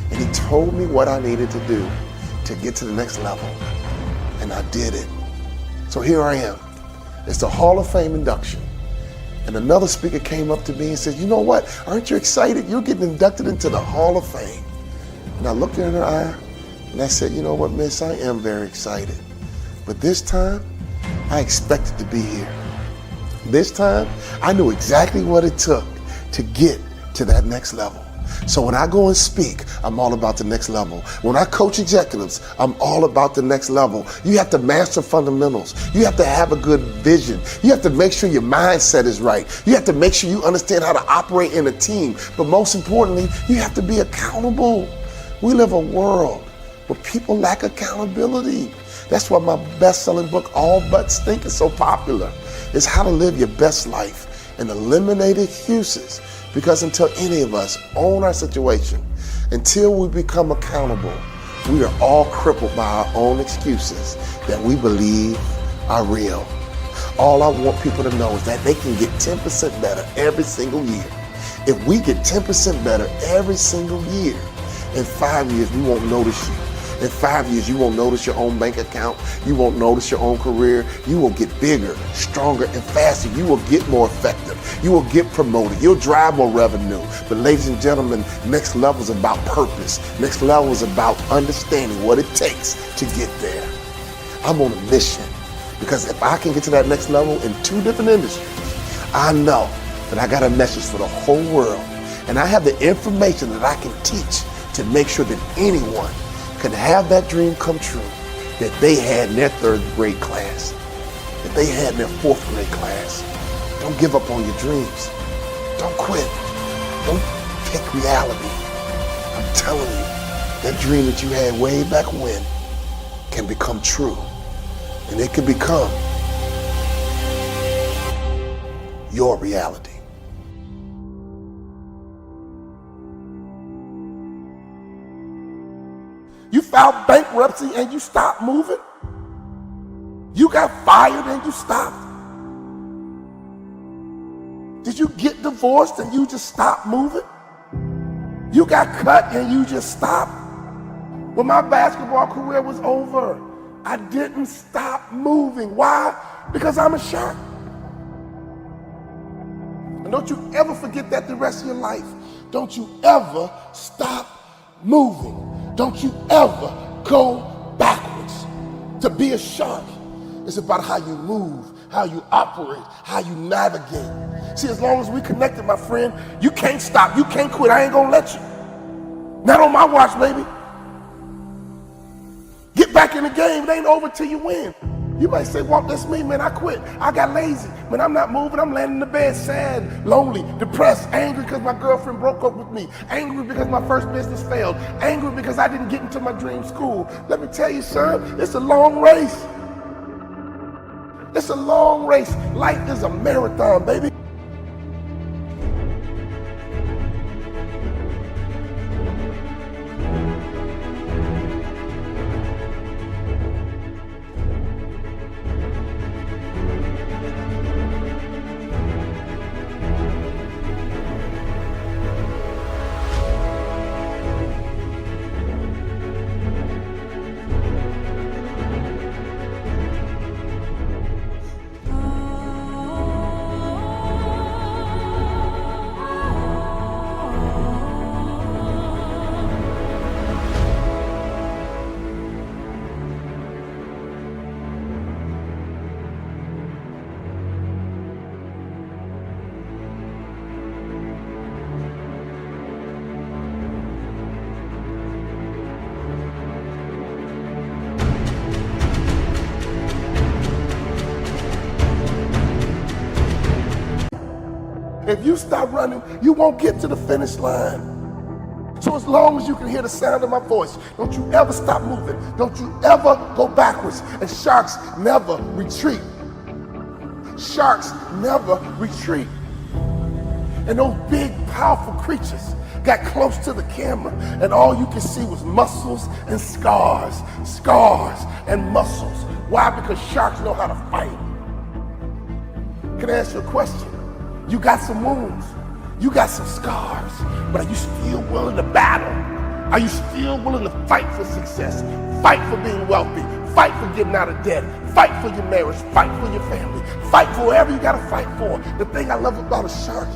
And he told me what I needed to do to get to the next level. And I did it. So here I am. It's the Hall of Fame induction. And another speaker came up to me and said, you know what? Aren't you excited? You're getting inducted into the Hall of Fame. And I looked her in her eye and I said, you know what, miss, I am very excited. But this time, I expected to be here. This time, I knew exactly what it took to get to that next level. So when I go and speak, I'm all about the next level. When I coach executives, I'm all about the next level. You have to master fundamentals. You have to have a good vision. You have to make sure your mindset is right. You have to make sure you understand how to operate in a team. But most importantly, you have to be accountable. We live a world where people lack accountability. That's why my best-selling book, All But Stink, is so popular. It's how to live your best life and eliminate excuses. Because until any of us own our situation, until we become accountable, we are all crippled by our own excuses that we believe are real. All I want people to know is that they can get 10% better every single year. If we get 10% better every single year, in 5 years, we won't notice you. In 5 years, you won't notice your own bank account. You won't notice your own career. You will get bigger, stronger, and faster. You will get more effective. You will get promoted. You'll drive more revenue. But ladies and gentlemen, next level is about purpose. Next level is about understanding what it takes to get there. I'm on a mission because if I can get to that next level in 2 different industries, I know that I got a message for the whole world. And I have the information that I can teach to make sure that anyone can have that dream come true that they had in their 3rd grade class, that they had in their 4th grade class. Don't give up on your dreams. Don't quit. Don't take reality. I'm telling you, that dream that you had way back when can become true. And it can become your reality. You filed bankruptcy and you stopped moving. You got fired and you stopped. Did you get divorced and you just stopped moving? You got cut and you just stopped. When my basketball career was over, I didn't stop moving. Why? Because I'm a shark. And don't you ever forget that the rest of your life. Don't you ever stop moving. Don't you ever go backwards. To be a shark is about how you move, how you operate, how you navigate. See, as long as we connected, my friend, you can't stop, you can't quit. I ain't gonna let you. Not on my watch, baby. Get back in the game. It ain't over till you win. You might say, Walt, that's me, man. I quit. I got lazy. Man, I'm not moving. I'm laying in the bed sad, lonely, depressed, angry because my girlfriend broke up with me, angry because my first business failed, angry because I didn't get into my dream school. Let me tell you, son, it's a long race. It's a long race. Life is a marathon, baby. If you stop running, you won't get to the finish line. So as long as you can hear the sound of my voice, don't you ever stop moving. Don't you ever go backwards. And sharks never retreat. Sharks never retreat. And those big, powerful creatures got close to the camera, and all you could see was muscles and scars, scars and muscles. Why? Because sharks know how to fight. Can I ask you a question? You got some wounds, you got some scars, but are you still willing to battle? Are you still willing to fight for success? Fight for being wealthy, fight for getting out of debt, fight for your marriage, fight for your family, fight for whatever you gotta fight for. The thing I love about a shark,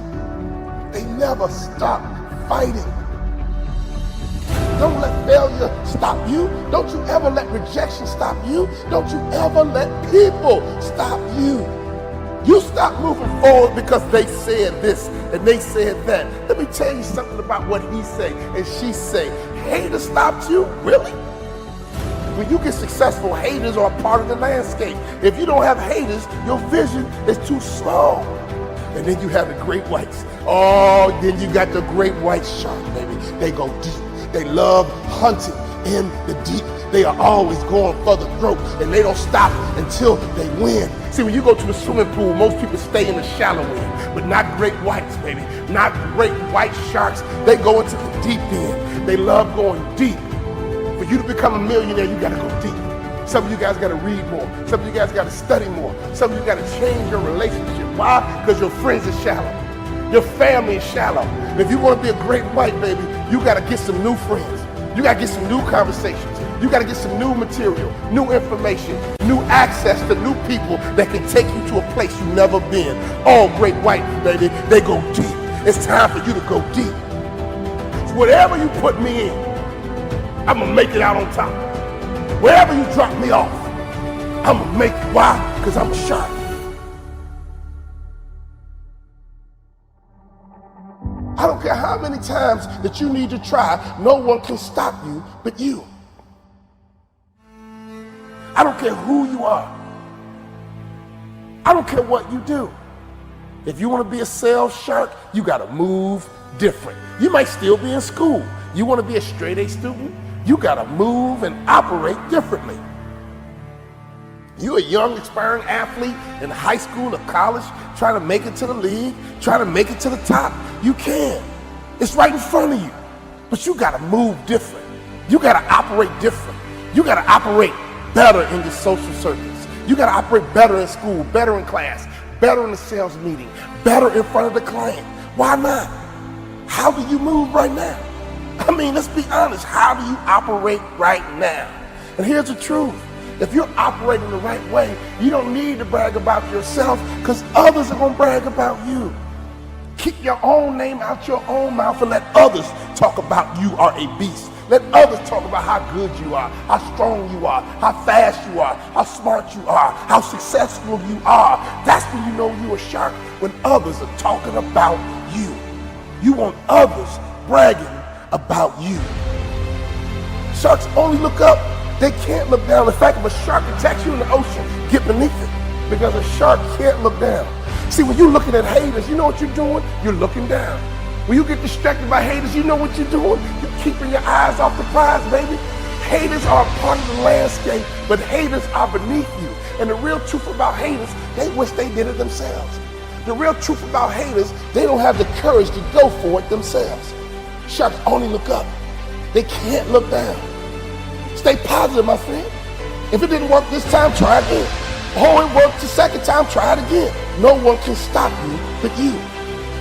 they never stop fighting. Don't let failure stop you. Don't you ever let rejection stop you. Don't you ever let people stop you. You stop moving forward because they said this and they said that. Let me tell you something about what he say and she say. Haters stopped you? Really? When you get successful, haters are a part of the landscape. If you don't have haters, your vision is too small. And then you have the great whites. Oh, then you got the great white shark, baby. They go deep. They love hunting in the deep. They are always going for the throat, and they don't stop until they win. See, when you go to the swimming pool, most people stay in the shallow end, but not great whites, baby. Not great white sharks. They go into the deep end. They love going deep. For you to become a millionaire, you gotta go deep. Some of you guys gotta read more. Some of you guys gotta study more. Some of you gotta change your relationship. Why? Because your friends are shallow. Your family is shallow. And if you want to be a great white, baby, you gotta get some new friends. You gotta get some new conversations. You gotta get some new material, new information, new access to new people that can take you to a place you've never been. All great white, baby, they go deep. It's time for you to go deep. So whatever you put me in, I'm gonna make it out on top. Wherever you drop me off, I'm gonna make it. Why? Because I'm a shark. I don't care how many times that you need to try, no one can stop you but you. I don't care who you are. I don't care what you do. If you want to be a sales shark, you got to move different. You might still be in school. You want to be a straight A student, you got to move and operate differently. You're a young, aspiring athlete in high school or college, trying to make it to the league, trying to make it to the top. You can. It's right in front of you. But you got to move different. You got to operate different. You got to operate better in your social circles. You got to operate better in school, better in class, better in the sales meeting, better in front of the client. Why not? How do you move right now? I mean, let's be honest. How do you operate right now? And here's the truth. If you're operating the right way, you don't need to brag about yourself because others are going to brag about you. Keep your own name out your own mouth and let others talk about you are a beast. Let others talk about how good you are, how strong you are, how fast you are, how smart you are, how successful you are. That's when you know you're a shark, when others are talking about you. You want others bragging about you. Sharks only look up. They can't look down. In fact, if a shark attacks you in the ocean, get beneath it, because a shark can't look down. See, when you're looking at haters, you know what you're doing? You're looking down. When you get distracted by haters, you know what you're doing? You're keeping your eyes off the prize, baby. Haters are a part of the landscape, but haters are beneath you. And the real truth about haters, they wish they did it themselves. The real truth about haters, they don't have the courage to go for it themselves. Sharks only look up. They can't look down. Stay positive, my friend. If it didn't work this time, try again. Oh, it worked the second time, try it again. No one can stop you but you.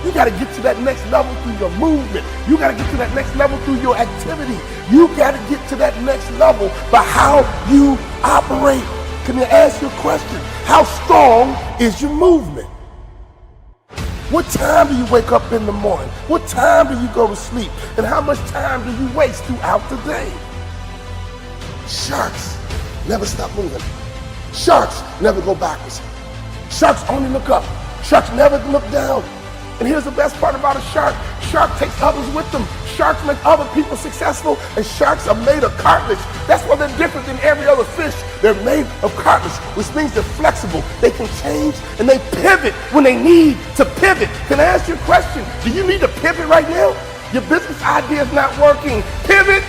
You got to get to that next level through your movement. You got to get to that next level through your activity. You got to get to that next level by how you operate. Can I ask you a question? How strong is your movement? What time do you wake up in the morning? What time do you go to sleep? And how much time do you waste throughout the day? Sharks never stop moving. Sharks never go backwards. Sharks only look up. Sharks never look down. And here's the best part about a shark. Shark takes others with them. Sharks make other people successful, and sharks are made of cartilage. That's why they're different than every other fish. They're made of cartilage, which means they're flexible. They can change, and they pivot when they need to pivot. Can I ask you a question? Do you need to pivot right now? Your business idea is not working. Pivot.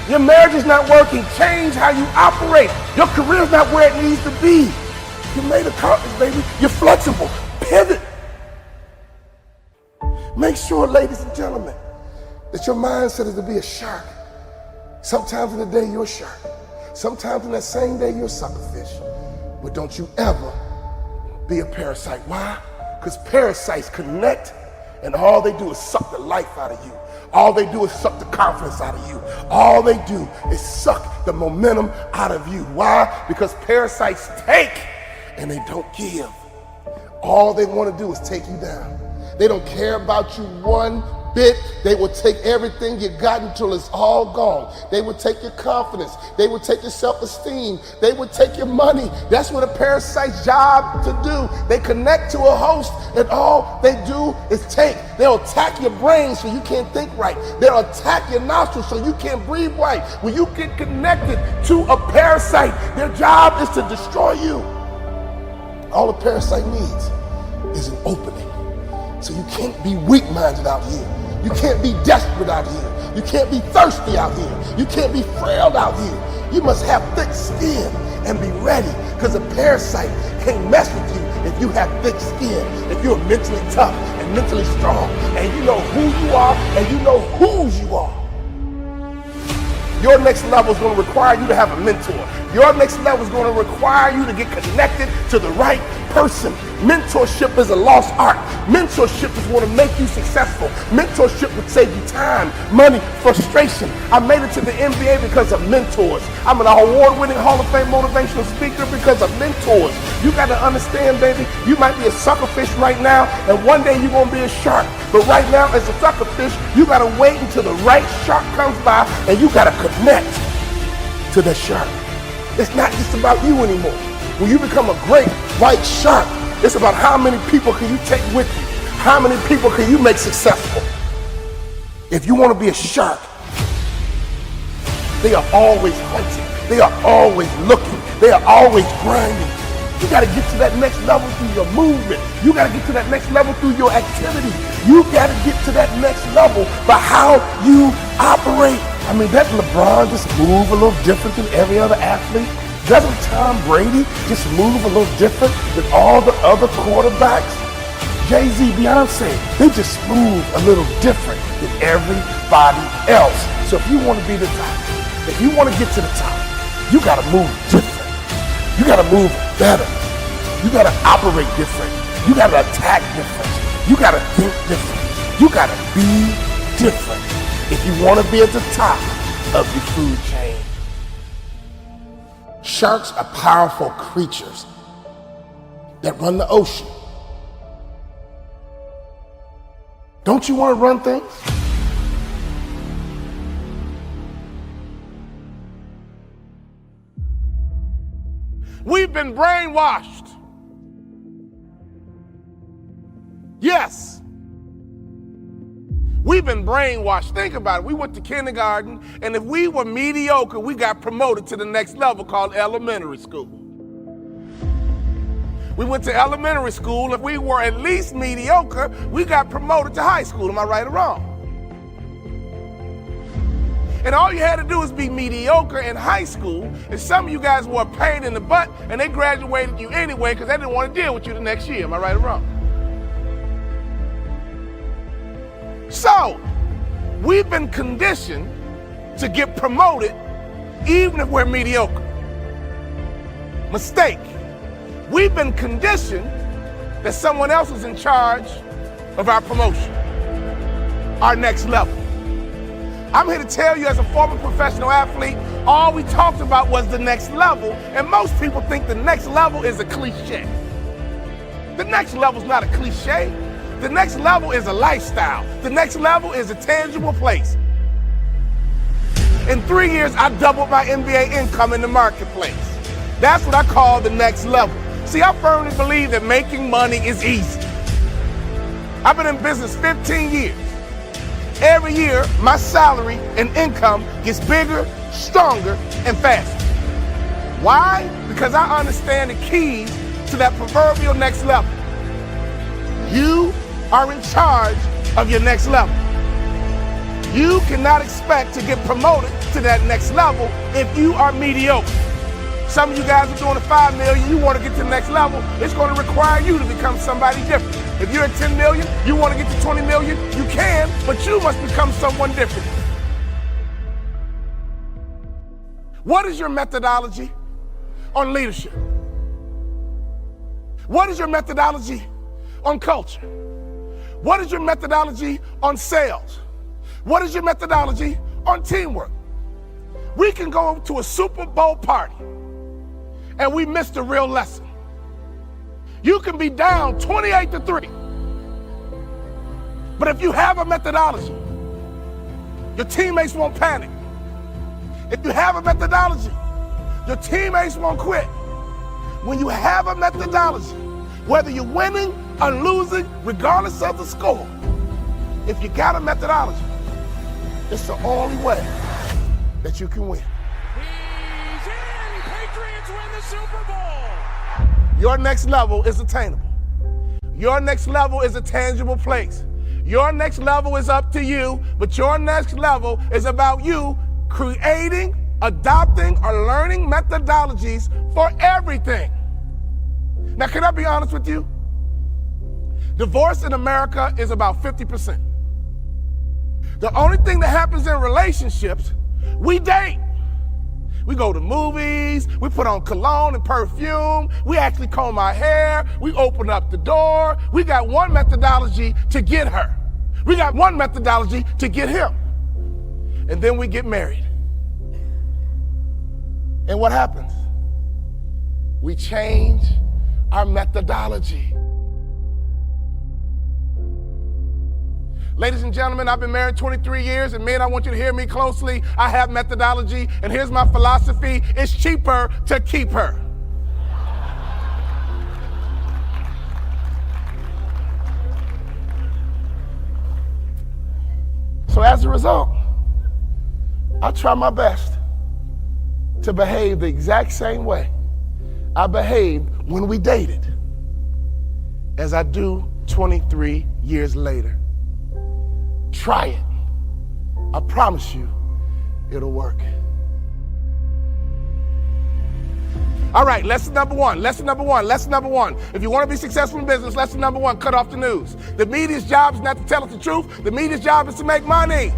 Your marriage is not working. Change how you operate. Your career is not where it needs to be. You're made of cartilage, baby. You're flexible. Pivot. Make sure, ladies and gentlemen, that your mindset is to be a shark. Sometimes in the day you're a shark. Sometimes in that same day you're a suckerfish. But don't you ever be a parasite. Why? Because parasites connect, and all they do is suck the life out of you. All they do is suck the confidence out of you. All they do is suck the momentum out of you. Why? Because parasites take and they don't give. All they want to do is take you down. They don't care about you one bit. They will take everything you got until it's all gone. They will take your confidence. They will take your self-esteem. They will take your money. That's what a parasite's job to do. They connect to a host, and all they do is take. They'll attack your brain so you can't think right. They'll attack your nostrils so you can't breathe right. When you get connected to a parasite, their job is to destroy you. All a parasite needs is an opening. So you can't be weak-minded out here. You can't be desperate out here. You can't be thirsty out here. You can't be frail out here. You must have thick skin and be ready, because a parasite can't mess with you if you have thick skin, if you're mentally tough and mentally strong, and you know who you are and you know whose you are. Your next level is going to require you to have a mentor. Your next level is going to require you to get connected to the right person. Mentorship is a lost art. Mentorship is going to make you successful. Mentorship would save you time, money, frustration. I made it to the NBA because of mentors. I'm an award-winning Hall of Fame motivational speaker because of mentors. You got to understand, baby, you might be a suckerfish right now, and one day you're going to be a shark. But right now, as a suckerfish, you got to wait until the right shark comes by, and you got to connect to the shark. It's not just about you anymore. When you become a great white shark, it's about how many people can you take with you? How many people can you make successful? If you want to be a shark, they are always hunting. They are always looking. They are always grinding. You got to get to that next level through your movement. You got to get to that next level through your activity. You got to get to that next level by how you operate. I mean, doesn't LeBron just move a little different than every other athlete? Doesn't Tom Brady just move a little different than all the other quarterbacks? Jay-Z, Beyonce, they just move a little different than everybody else. So if you want to be the top, if you want to get to the top, you got to move different. You got to move better. You got to operate different. You got to attack different. You got to think different. You got to be different if you want to be at the top of your food chain. Sharks are powerful creatures that run the ocean. Don't you want to run things? We've been brainwashed. Yes. We've been brainwashed. Think about it. We went to kindergarten, and if we were mediocre, we got promoted to the next level called elementary school. We went to elementary school. If we were at least mediocre, we got promoted to high school. Am I right or wrong? And all you had to do was be mediocre in high school, and some of you guys were a pain in the butt, and they graduated you anyway because they didn't want to deal with you the next year. Am I right or wrong? So, we've been conditioned to get promoted even if we're mediocre. Mistake. We've been conditioned that someone else is in charge of our promotion, our next level. I'm here to tell you, as a former professional athlete, all we talked about was the next level, and most people think the next level is a cliche. The next level is not a cliche. The next level is a lifestyle. The next level is a tangible place. In 3 years, I doubled my NBA income in the marketplace. That's what I call the next level. See, I firmly believe that making money is easy. I've been in business 15 years. Every year, my salary and income gets bigger, stronger, and faster. Why? Because I understand the keys to that proverbial next level. You are in charge of your next level. You cannot expect to get promoted to that next level if you are mediocre. Some of you guys are doing a $5 million, you want to get to the next level, it's going to require you to become somebody different. If you're at 10 million, you want to get to 20 million, you can, but you must become someone different. What is your methodology on leadership? What is your methodology on culture? What is your methodology on sales? What is your methodology on teamwork? We can go to a Super Bowl party and we missed the real lesson. You can be down 28-3. But if you have a methodology, your teammates won't panic. If you have a methodology, your teammates won't quit. When you have a methodology, whether you're winning or losing, regardless of the score, if you got a methodology, it's the only way that you can win. He's in! Patriots win the Super Bowl! Your next level is attainable. Your next level is a tangible place. Your next level is up to you, but your next level is about you creating, adopting, or learning methodologies for everything. Now, can I be honest with you? Divorce in America is about 50%. The only thing that happens in relationships, we date. We go to movies, we put on cologne and perfume, we actually comb our hair, we open up the door. We got one methodology to get her. We got one methodology to get him. And then we get married. And what happens? We change our methodology. Ladies and gentlemen, I've been married 23 years, and men, I want you to hear me closely. I have methodology, and here's my philosophy. It's cheaper to keep her. So as a result, I try my best to behave the exact same way I behaved when we dated as I do 23 years later. Try it. I promise you, it'll work. All right, lesson number one. If you want to be successful in business, lesson number one, cut off the news. The media's job is not to tell us the truth. The media's job is to make money.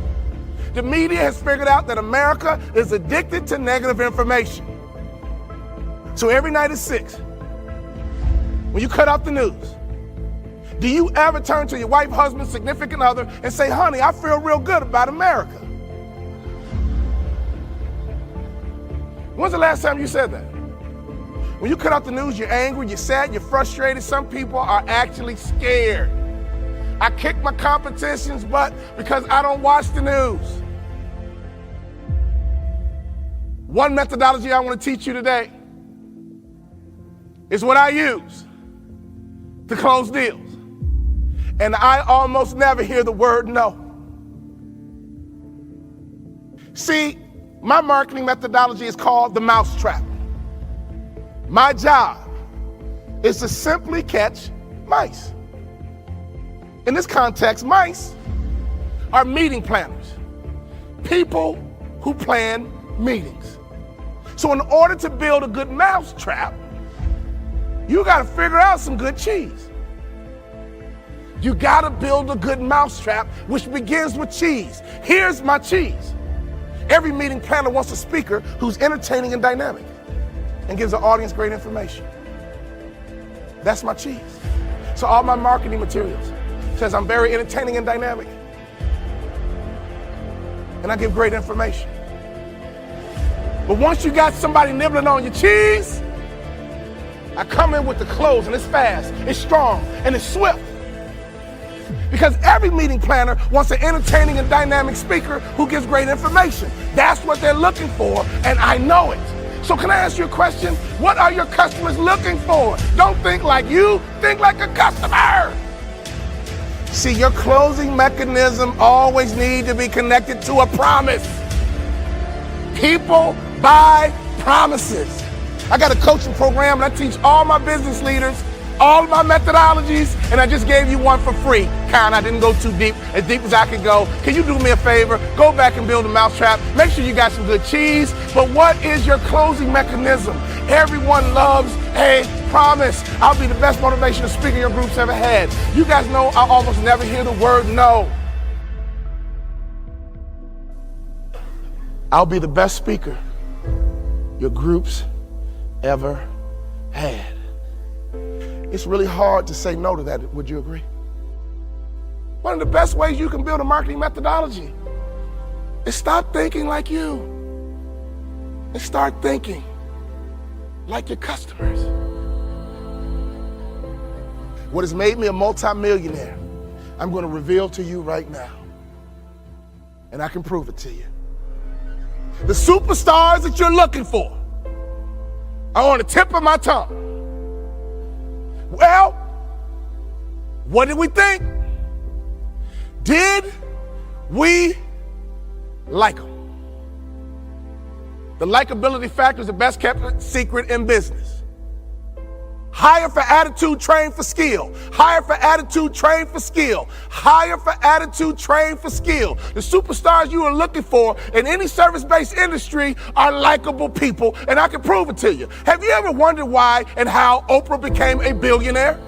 The media has figured out that America is addicted to negative information. So every night at 6, when you cut off the news, do you ever turn to your wife, husband, significant other and say, honey, I feel real good about America? When's the last time you said that? When you cut out the news, you're angry, you're sad, you're frustrated. Some people are actually scared. I kick my competition's butt because I don't watch the news. One methodology I want to teach you today is what I use to close deals. And I almost never hear the word no. See, my marketing methodology is called the mousetrap. My job is to simply catch mice. In this context, mice are meeting planners, people who plan meetings. So in order to build a good mousetrap, you gotta figure out some good cheese. You gotta build a good mousetrap, which begins with cheese. Here's my cheese. Every meeting planner wants a speaker who's entertaining and dynamic and gives the audience great information. That's my cheese. So all my marketing materials says I'm very entertaining and dynamic, and I give great information. But once you got somebody nibbling on your cheese, I come in with the close, and it's fast, it's strong, and it's swift. Because every meeting planner wants an entertaining and dynamic speaker who gives great information. That's what they're looking for, and I know it. So can I ask you a question? What are your customers looking for? Don't think like you, think like a customer. See, your closing mechanism always needs to be connected to a promise. People buy promises. I got a coaching program and I teach all my business leaders all of my methodologies, and I just gave you one for free. I didn't go too deep as I could go. Can you do me a favor? Go back and build a mousetrap. Make sure you got some good cheese. But what is your closing mechanism? Everyone loves a promise. I'll be the best motivational speaker your group's ever had. You guys know I almost never hear the word no. I'll be the best speaker your group's ever had. It's really hard to say no to that, would you agree? One of the best ways you can build a marketing methodology is stop thinking like you and start thinking like your customers. What has made me a multimillionaire, I'm going to reveal to you right now, and I can prove it to you. The superstars that you're looking for are on the tip of my tongue. Well, what did we think? Did we like them? The likability factor is the best kept secret in business. Hire for attitude, train for skill. Hire for attitude, train for skill. Hire for attitude, train for skill. The superstars you are looking for in any service-based industry are likable people, and I can prove it to you. Have you ever wondered why and how Oprah became a billionaire?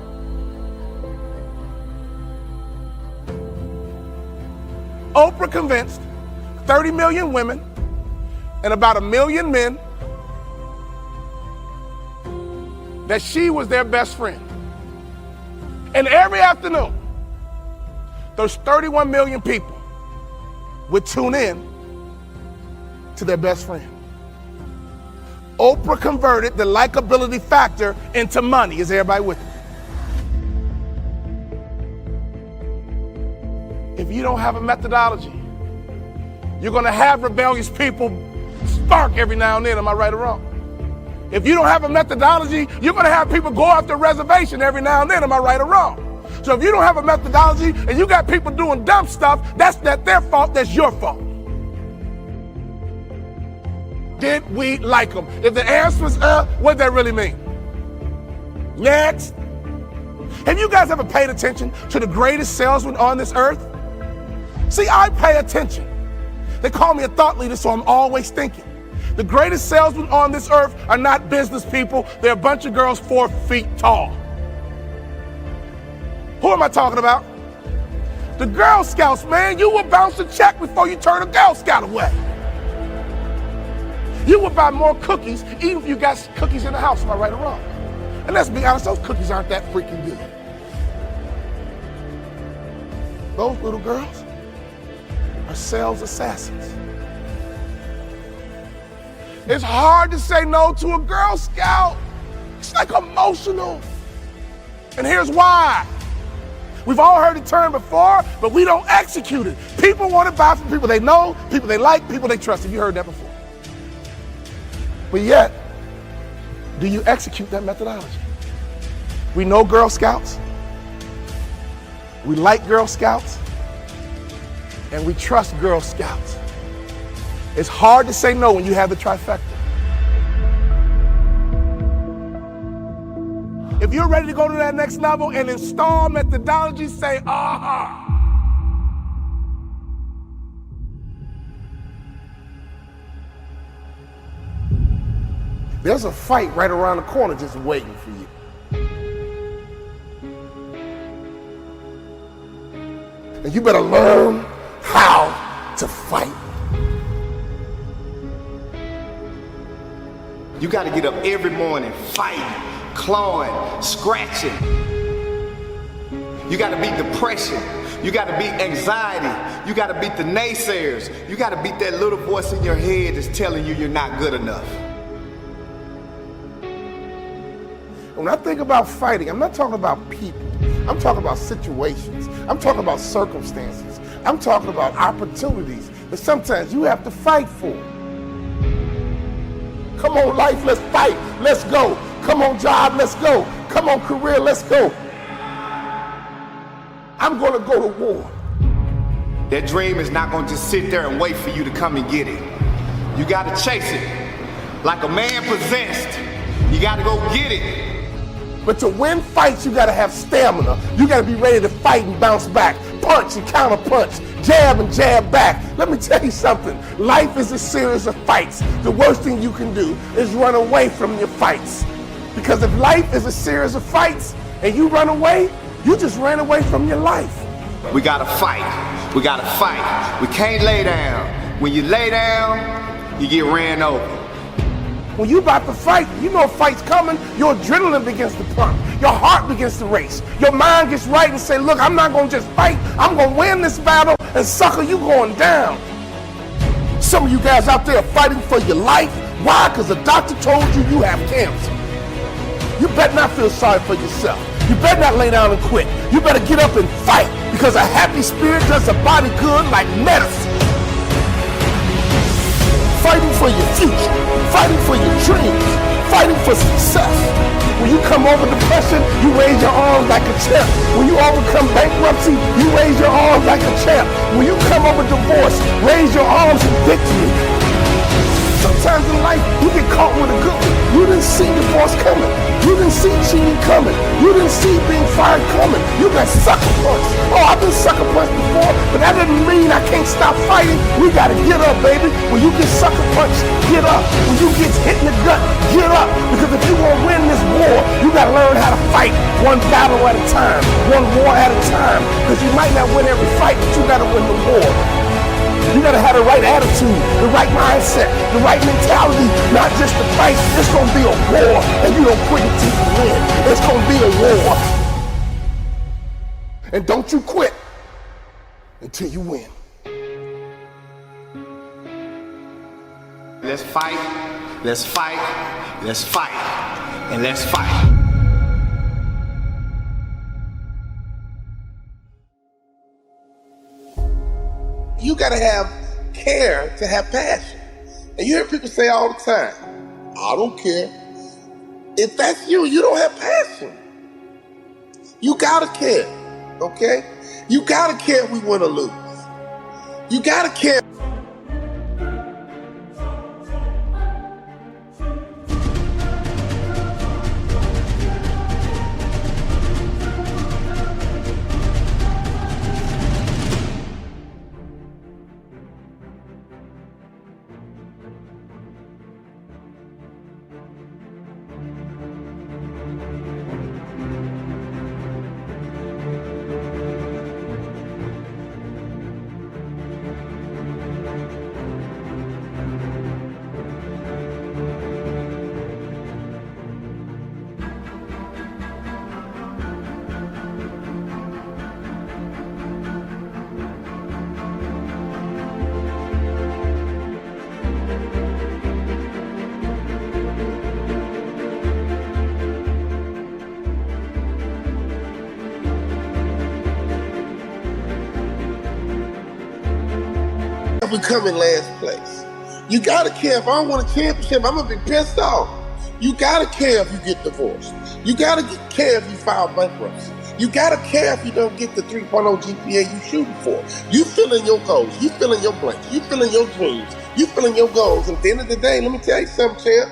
Oprah convinced 30 million women and about 1 million men that she was their best friend. And every afternoon, those 31 million people would tune in to their best friend. Oprah converted the likability factor into money. Is everybody with me? If you don't have a methodology, you're gonna have rebellious people spark every now and then. Am I right or wrong? If you don't have a methodology, you're gonna have people go off the reservation every now and then. Am I right or wrong? So if you don't have a methodology and you got people doing dumb stuff, that's not their fault, that's your fault. Did we like them? If the answer was what does that really mean? Next. Have you guys ever paid attention to the greatest salesman on this earth? See, I pay attention. They call me a thought leader, so I'm always thinking. The greatest salesmen on this earth are not business people. They're a bunch of girls 4 feet tall. Who am I talking about? The Girl Scouts, man. You will bounce a check before you turn a Girl Scout away. You will buy more cookies even if you got cookies in the house. Am I right or wrong? And let's be honest, those cookies aren't that freaking good. Those little girls are sales assassins. It's hard to say no to a Girl Scout. It's like emotional. And here's why. We've all heard the term before, but we don't execute it. People want to buy from people they know, people they like, people they trust. Have you heard that before? But yet, do you execute that methodology? We know Girl Scouts. We like Girl Scouts. And we trust Girl Scouts. It's hard to say no when you have the trifecta. If you're ready to go to that next level and install methodology, say, aha. There's a fight right around the corner just waiting for you. And you better learn how to fight. You got to get up every morning fighting, clawing, scratching. You got to beat depression. You got to beat anxiety. You got to beat the naysayers. You got to beat that little voice in your head that's telling you you're not good enough. When I think about fighting, I'm not talking about people. I'm talking about situations. I'm talking about circumstances. I'm talking about opportunities that sometimes you have to fight for. Come on, life, let's fight. Let's go. Come on, job, let's go. Come on, career, let's go. I'm going to go to war. That dream is not going to just sit there and wait for you to come and get it. You got to chase it. Like a man possessed, you got to go get it. But to win fights, you got to have stamina. You got to be ready to fight and bounce back. Punch and counter punch. Jab and jab back. Let me tell you something. Life is a series of fights. The worst thing you can do is run away from your fights. Because if life is a series of fights and you run away, you just ran away from your life. We got to fight. We got to fight. We can't lay down. When you lay down, you get ran over. When you about to fight, you know a fight's coming, your adrenaline begins to pump. Your heart begins to race. Your mind gets right and say, look, I'm not going to just fight. I'm going to win this battle, and sucker, you going down. Some of you guys out there are fighting for your life. Why? Because the doctor told you you have cancer. You better not feel sorry for yourself. You better not lay down and quit. You better get up and fight, because a happy spirit does the body good like medicine. Fighting for your future, fighting for your dreams, fighting for success. When you come over depression, you raise your arms like a champ. When you overcome bankruptcy, you raise your arms like a champ. When you come over divorce, raise your arms in victory. Sometimes in life, you get caught with a good one. You didn't see divorce coming. You didn't see cheating coming. You didn't see being fired coming. You got sucker punched. Oh, I've been sucker punched before, but that doesn't mean I can't stop fighting. We gotta get up, baby. When you get sucker punched, get up. When you get hit in the gut, get up. Because if you want to win this war, you gotta learn how to fight one battle at a time, one war at a time. Because you might not win every fight, but you gotta win the war. You gotta have the right attitude, the right mindset, the right mentality, not just the fight. It's gonna be a war, and you don't quit until you win. It's gonna be a war. And don't you quit until you win. Let's fight, let's fight, let's fight, and let's fight. You gotta have care to have passion. And you hear people say all the time, I don't care. If that's you, you don't have passion. You gotta care, okay? You gotta care if we win or lose. You gotta care. we come in last place. You gotta care. If I don't want a championship, I'm gonna be pissed off. You gotta care if you get divorced. You gotta care if you file bankruptcy. You gotta care if you don't get the 3.0 GPA you shooting for. You fill in your goals. You fill in your blanks. You fill in your dreams. You fill in your goals. And at the end of the day, let me tell you something, champ.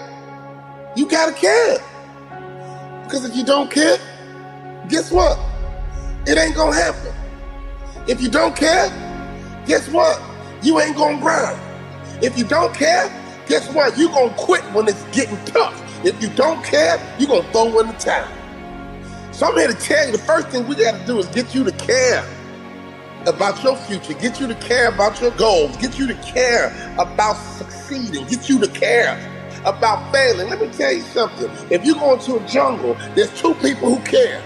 You gotta care. Because if you don't care, guess what? It ain't gonna happen. If you don't care, guess what? You ain't gonna grind. If you don't care, guess what? You gonna quit when it's getting tough. If you don't care, you gonna throw in the towel. So I'm here to tell you, the first thing we gotta do is get you to care about your future, get you to care about your goals, get you to care about succeeding, get you to care about failing. Let me tell you something. If you go into a jungle, there's two people who care.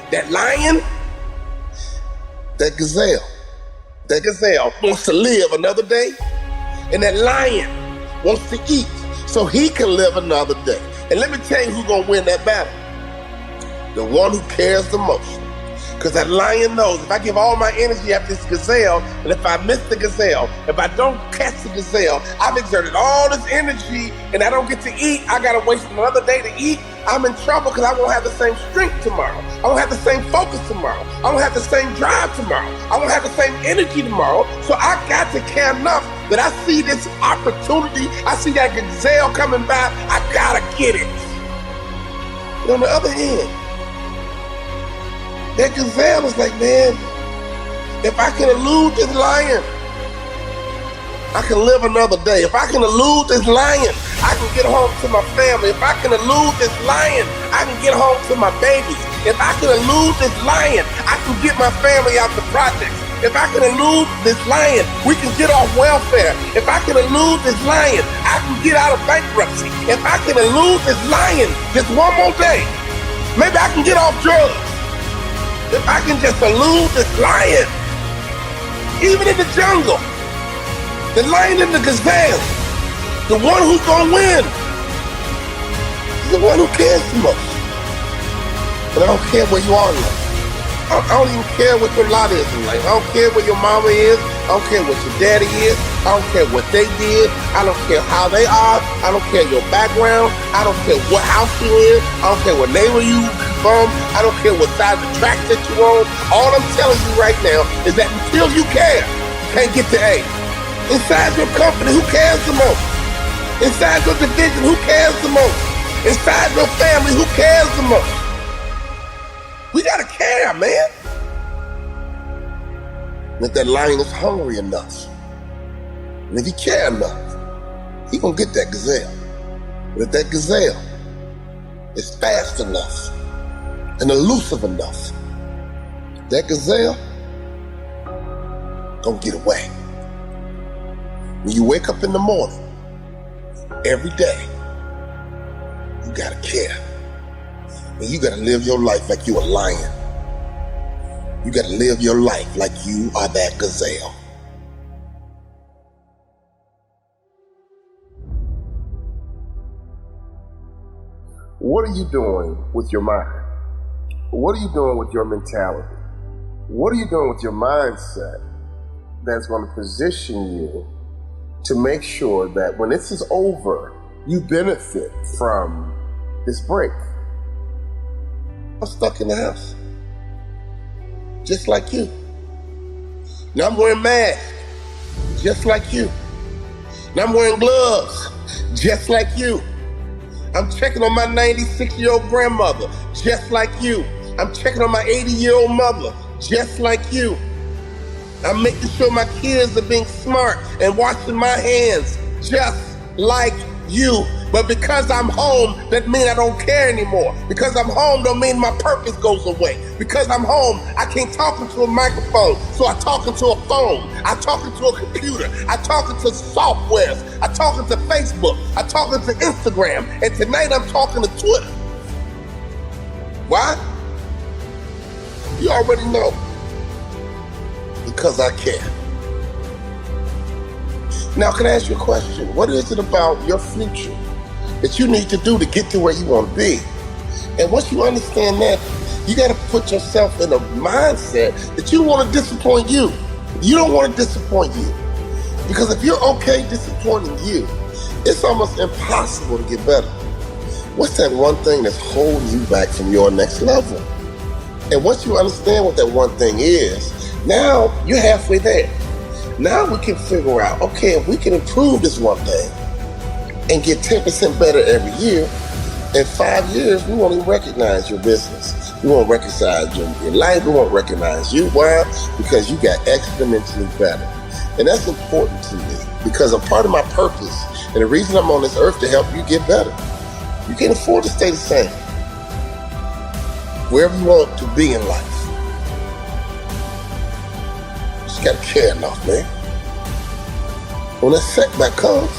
That lion, that gazelle. That gazelle wants to live another day, and that lion wants to eat so he can live another day. And let me tell you who's gonna win that battle. The one who cares the most. Because that lion knows if I give all my energy at this gazelle, and if I miss the gazelle, if I don't catch the gazelle, I've exerted all this energy and I don't get to eat, I gotta waste another day to eat, I'm in trouble because I won't have the same strength tomorrow. I won't have the same focus tomorrow. I won't have the same drive tomorrow. I won't have the same energy tomorrow. So I got to care enough that I see this opportunity, I see that gazelle coming by, I gotta get it. But on the other hand, that gazelle is like, man, if I can elude this lion, I can live another day. If I can elude this lion, I can get home to my family. If I can elude this lion, I can get home to my babies. If I can elude this lion, I can get my family out the projects. If I can elude this lion, we can get off welfare. If I can elude this lion, I can get out of bankruptcy. If I can elude this lion just one more day, maybe I can get off drugs. If I can just elude this lion, even in the jungle, the lion and the gazelle, the one who's gonna win is the one who cares the most. And I don't care where you are in life. I don't even care what your lot is in life. I don't care where your mama is. I don't care what your daddy is. I don't care what they did. I don't care how they are. I don't care your background. I don't care what house you in. I don't care what neighbor you from. I don't care what side of the track that you're on. All I'm telling you right now is that until you care, you can't get to A. Inside your company, who cares the most? Inside your division, who cares the most? Inside your family, who cares the most? We gotta care, man. And if that lion is hungry enough, and if he care enough, he gonna get that gazelle. But if that gazelle is fast enough and elusive enough, that gazelle gonna get away. When you wake up in the morning, every day, you gotta care. And you gotta live your life like you a lion. You gotta live your life like you are that gazelle. What are you doing with your mind? What are you doing with your mentality? What are you doing with your mindset that's going to position you to make sure that when this is over, you benefit from this break? I'm stuck in the house, just like you. Now I'm wearing masks, just like you. Now I'm wearing gloves, just like you. I'm checking on my 96-year-old grandmother, just like you. I'm checking on my 80-year-old mother, just like you. I'm making sure my kids are being smart and washing my hands, just like you. But because I'm home, that means I don't care anymore. Because I'm home don't mean my purpose goes away. Because I'm home, I can't talk into a microphone, so I talk into a phone. I talk into a computer. I talk into softwares. I talk into Facebook. I talk into Instagram. And tonight I'm talking to Twitter. Why? You already know. Because I care. Now, can I ask you a question? What is it about your future that you need to do to get to where you want to be? And once you understand that, you got to put yourself in a mindset that you want to disappoint you. You don't want to disappoint you. Because if you're okay disappointing you, it's almost impossible to get better. What's that one thing that's holding you back from your next level? And once you understand what that one thing is, now you're halfway there. Now we can figure out, okay, if we can improve this one thing and get 10% better every year, in 5 years, we won't even recognize your business. We won't recognize your life. We won't recognize you. Why? Because you got exponentially better. And that's important to me because a part of my purpose and the reason I'm on this earth to help you get better. You can't afford to stay the same. Wherever you want to be in life. You just gotta care enough, man. When that setback comes,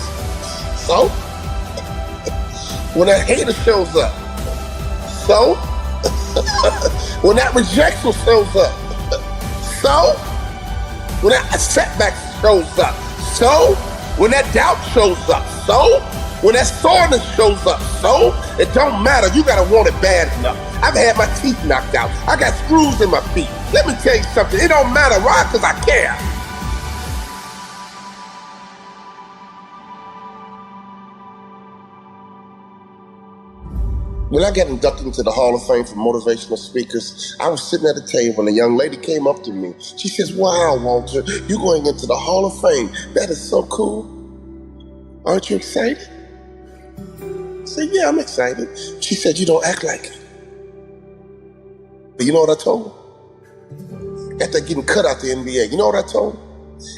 so? When that hater shows up, so? When that rejection shows up, so? When that setback shows up, so? When that doubt shows up, so? When that soreness shows up, so? It don't matter, you gotta want it bad enough. I've had my teeth knocked out. I got screws in my feet. Let me tell you something, it don't matter, why? Because I care. When I got inducted into the Hall of Fame for motivational speakers, I was sitting at a table and a young lady came up to me. She says, "Wow, Walter, you're going into the Hall of Fame. That is so cool. Aren't you excited?" I said, "Yeah, I'm excited." She said, "You don't act like it." But you know what I told her? After getting cut out the NBA, you know what I told her?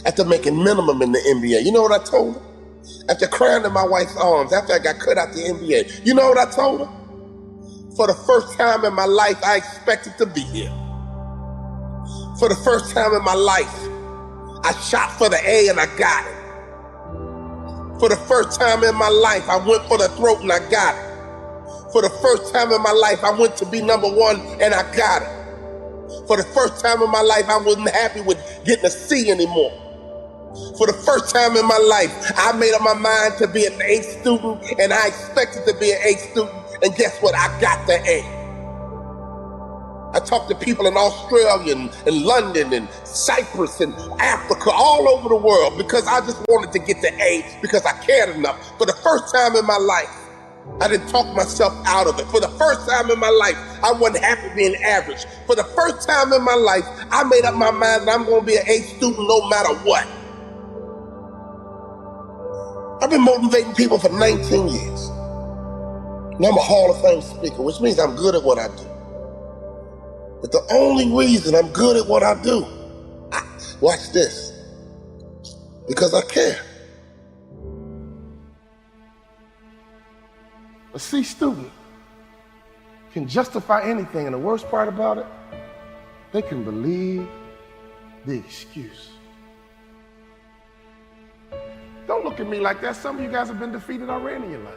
After making minimum in the NBA, you know what I told her? After crying in my wife's arms, after I got cut out the NBA, you know what I told her? For the first time in my life, I expected to be here. For the first time in my life, I shot for the A and I got it. For the first time in my life, I went for the throat and I got it. For the first time in my life, I went to be number one and I got it. For the first time in my life, I wasn't happy with getting a C anymore. For the first time in my life, I made up my mind to be an A student and I expected to be an A student. And guess what? I got the A. I talked to people in Australia and London and Cyprus and Africa, all over the world because I just wanted to get the A because I cared enough. For the first time in my life, I didn't talk myself out of it. For the first time in my life, I wasn't happy being average. For the first time in my life, I made up my mind that I'm going to be an A student no matter what. I've been motivating people for 19 years. Now I'm a Hall of Fame speaker, which means I'm good at what I do. But the only reason I'm good at what I do, watch this, because I care. A C student can justify anything, and the worst part about it, they can believe the excuse. Don't look at me like that. Some of you guys have been defeated already in your life.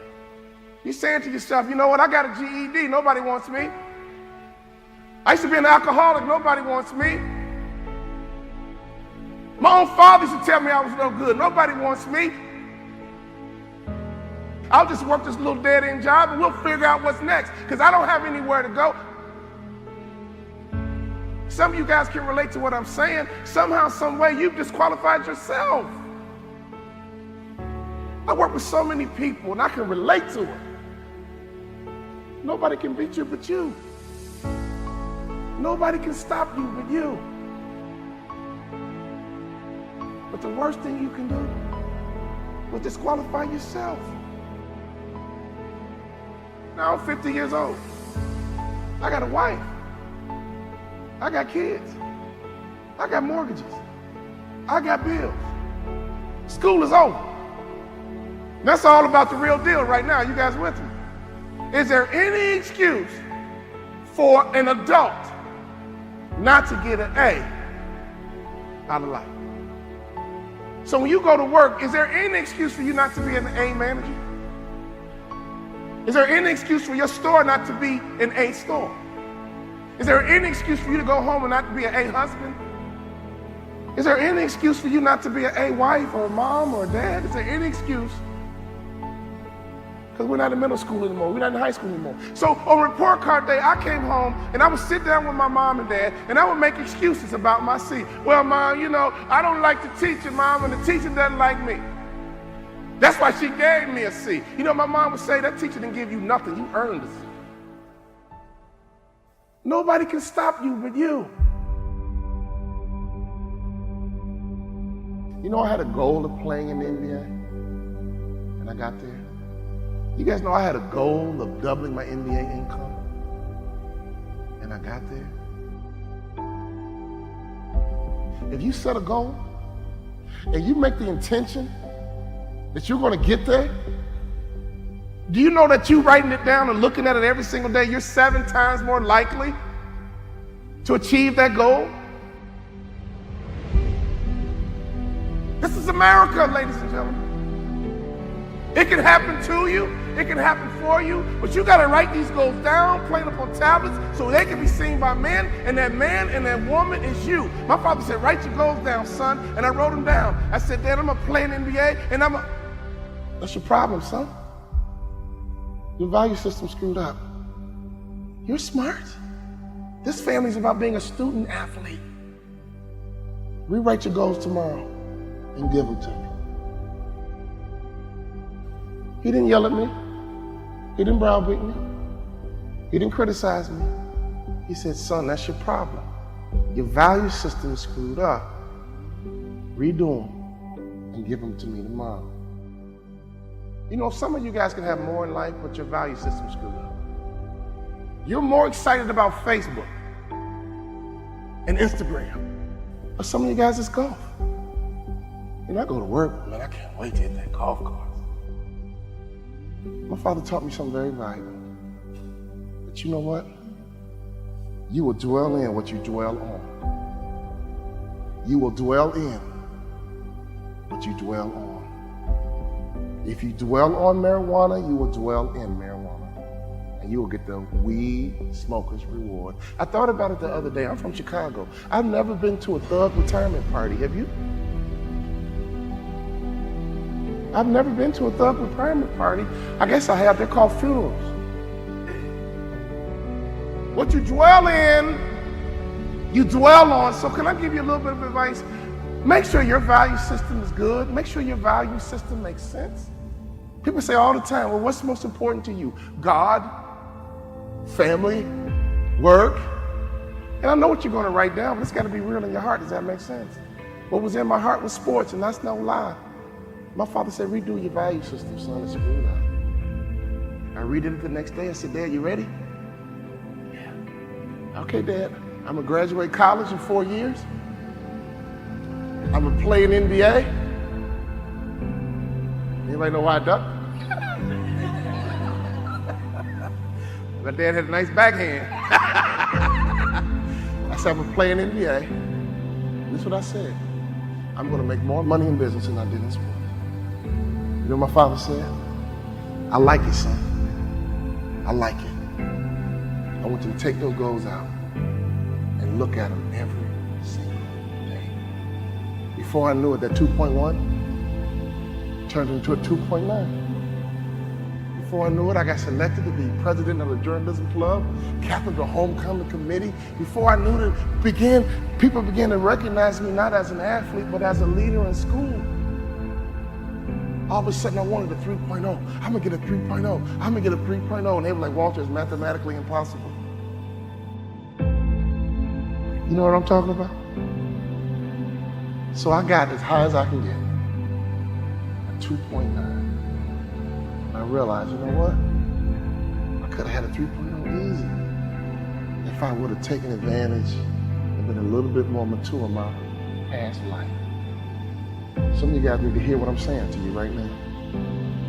You're saying to yourself, you know what, I got a GED, nobody wants me. I used to be an alcoholic, nobody wants me. My own father used to tell me I was no good, nobody wants me. I'll just work this little dead-end job and we'll figure out what's next, because I don't have anywhere to go. Some of you guys can relate to what I'm saying. Somehow, some way, you've disqualified yourself. I work with so many people and I can relate to it. Nobody can beat you but you. Nobody can stop you but you. But the worst thing you can do is disqualify yourself. Now I'm 50 years old. I got a wife. I got kids. I got mortgages. I got bills. School is over. That's all about the real deal right now. You guys with me? Is there any excuse for an adult not to get an A out of life? So when you go to work, is there any excuse for you not to be an A manager? Is there any excuse for your store not to be an A store? Is there any excuse for you to go home and not to be an A husband? Is there any excuse for you not to be an A wife or a mom or a dad? Is there any excuse Because we're not in middle school anymore. We're not in high school anymore. So on report card day, I came home and I would sit down with my mom and dad and I would make excuses about my C. Well, Mom, you know, I don't like the teacher, Mom, and the teacher doesn't like me. That's why she gave me a C. You know, my mom would say, that teacher didn't give you nothing. You earned a C. Nobody can stop you but you. You know, I had a goal of playing in the NBA, and I got there. You guys know I had a goal of doubling my NBA income, and I got there. If you set a goal, and you make the intention that you're going to get there, do you know that you writing it down and looking at it every single day, you're 7 times more likely to achieve that goal? This is America, ladies and gentlemen. It can happen to you, it can happen for you, but you gotta write these goals down, plain up on tablets, so they can be seen by men, and that man and that woman is you. My father said, write your goals down, son, and I wrote them down. I said, Dad, I'm gonna play in NBA, and That's your problem, son. Your value system's screwed up. You're smart. This family's about being a student athlete. Rewrite your goals tomorrow and give them to me. He didn't yell at me. He didn't browbeat me. He didn't criticize me. He said, son, that's your problem. Your value system is screwed up. Redo them and give them to me tomorrow. You know, some of you guys can have more in life, but your value system is screwed up. You're more excited about Facebook and Instagram. But some of you guys, it's golf. You know, I go to work, man, I can't wait to hit that golf course. My father taught me something very valuable. But you know what? You will dwell in what you dwell on. You will dwell in what you dwell on. If you dwell on marijuana, you will dwell in marijuana. And you will get the weed smoker's reward. I thought about it the other day. I'm from Chicago. I've never been to a thug retirement party. Have you? I've never been to a thug retirement party. I guess I have. They're called funerals. What you dwell in, you dwell on. So can I give you a little bit of advice? Make sure your value system is good. Make sure your value system makes sense. People say all the time, well, what's most important to you? God, family, work. And I know what you're going to write down, but it's got to be real in your heart. Does that make sense? What was in my heart was sports, and that's no lie. My father said, redo your value system, son. It's screwed up. I read it the next day. I said, Dad, you ready? Yeah. Okay, Dad. I'm going to graduate college in 4 years. I'm going to play in NBA. Anybody know why I ducked? My dad had a nice backhand. I said, I'm going to play in NBA. This is what I said. I'm going to make more money in business than I did in sport. You know what my father said? I like it, son. I like it. I want you to take those goals out and look at them every single day. Before I knew it, that 2.1 turned into a 2.9. Before I knew it, I got selected to be president of the journalism club, captain of the homecoming committee. Before I knew it, people began to recognize me not as an athlete, but as a leader in school. All of a sudden, I wanted a 3.0. I'm going to get a 3.0. I'm going to get a 3.0. And they were like, Walter, it's mathematically impossible. You know what I'm talking about? So I got as high as I can get, a 2.9. And I realized, you know what? I could have had a 3.0 easy if I would have taken advantage and been a little bit more mature in my past life. Some of you guys need to hear what I'm saying to you right now.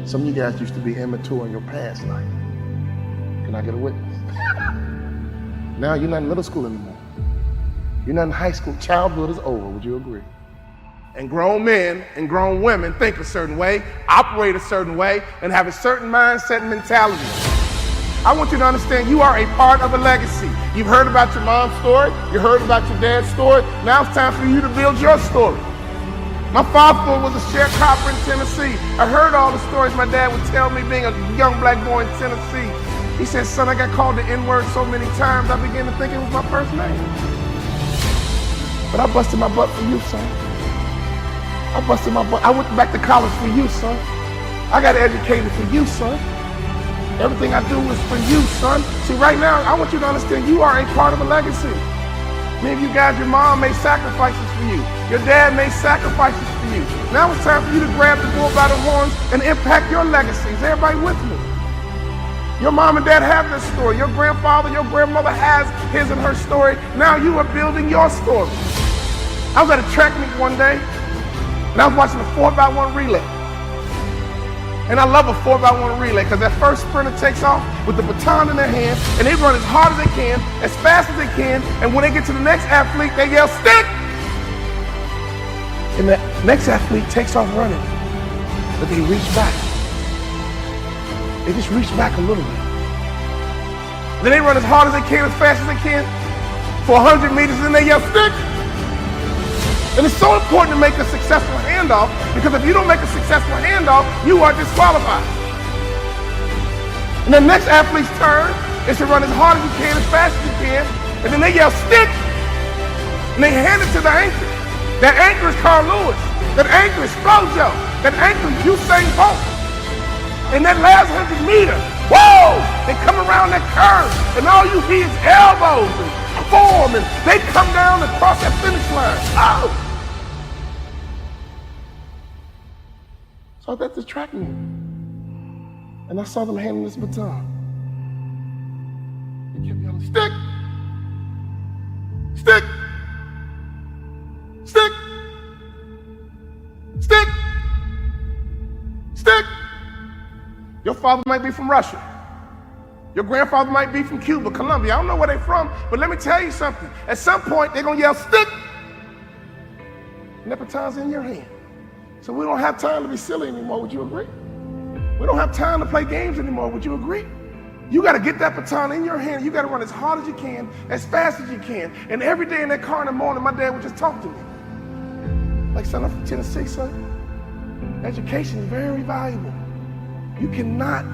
Some of you guys used to be immature in your past life. Can I get a witness? Now you're not in middle school anymore. You're not in high school. Childhood is over. Would you agree? And grown men and grown women think a certain way, operate a certain way, and have a certain mindset and mentality. I want you to understand you are a part of a legacy. You've heard about your mom's story. You heard about your dad's story. Now it's time for you to build your story. My father was a sharecropper in Tennessee. I heard all the stories my dad would tell me being a young black boy in Tennessee. He said, son, I got called the N-word so many times, I began to think it was my first name. But I busted my butt for you, son. I busted my butt. I went back to college for you, son. I got educated for you, son. Everything I do is for you, son. See, right now, I want you to understand you are a part of a legacy. Many of you guys, your mom made sacrifices for you. Your dad made sacrifices for you. Now it's time for you to grab the bull by the horns and impact your legacies. Everybody with me? Your mom and dad have this story. Your grandfather, your grandmother has his and her story. Now you are building your story. I was at a track meet one day, and I was watching a 4x1 relay. And I love a 4x1 relay because that first sprinter takes off with the baton in their hand, and they run as hard as they can, as fast as they can, and when they get to the next athlete, they yell, stick! And the next athlete takes off running, but they reach back. They just reach back a little bit. Then they run as hard as they can, as fast as they can, for 100 meters, and then they yell, stick! And it's so important to make a successful handoff, because if you don't make a successful handoff, you are disqualified. And the next athlete's turn is to run as hard as you can, as fast as you can, and then they yell, stick! And they hand it to the anchor. That anchor is Carl Lewis. That anchor is Flojo. That anchor is Usain Bolt. And that last 100 meters, whoa! They come around that curve, and all you hear is elbows and form, and they come down and cross that finish line. Oh! So I was at this track meet, and I saw them handing this baton. They kept yelling, stick! Stick! Stick! Stick! Stick! Your father might be from Russia. Your grandfather might be from Cuba, Colombia. I don't know where they're from, but let me tell you something. At some point, they're gonna yell, stick! And that baton's in your hand. So we don't have time to be silly anymore, would you agree? We don't have time to play games anymore, would you agree? You gotta get that baton in your hand. You gotta run as hard as you can, as fast as you can. And every day in that car in the morning, my dad would just talk to me. Like, son, I'm from Tennessee, son. Education is very valuable. You cannot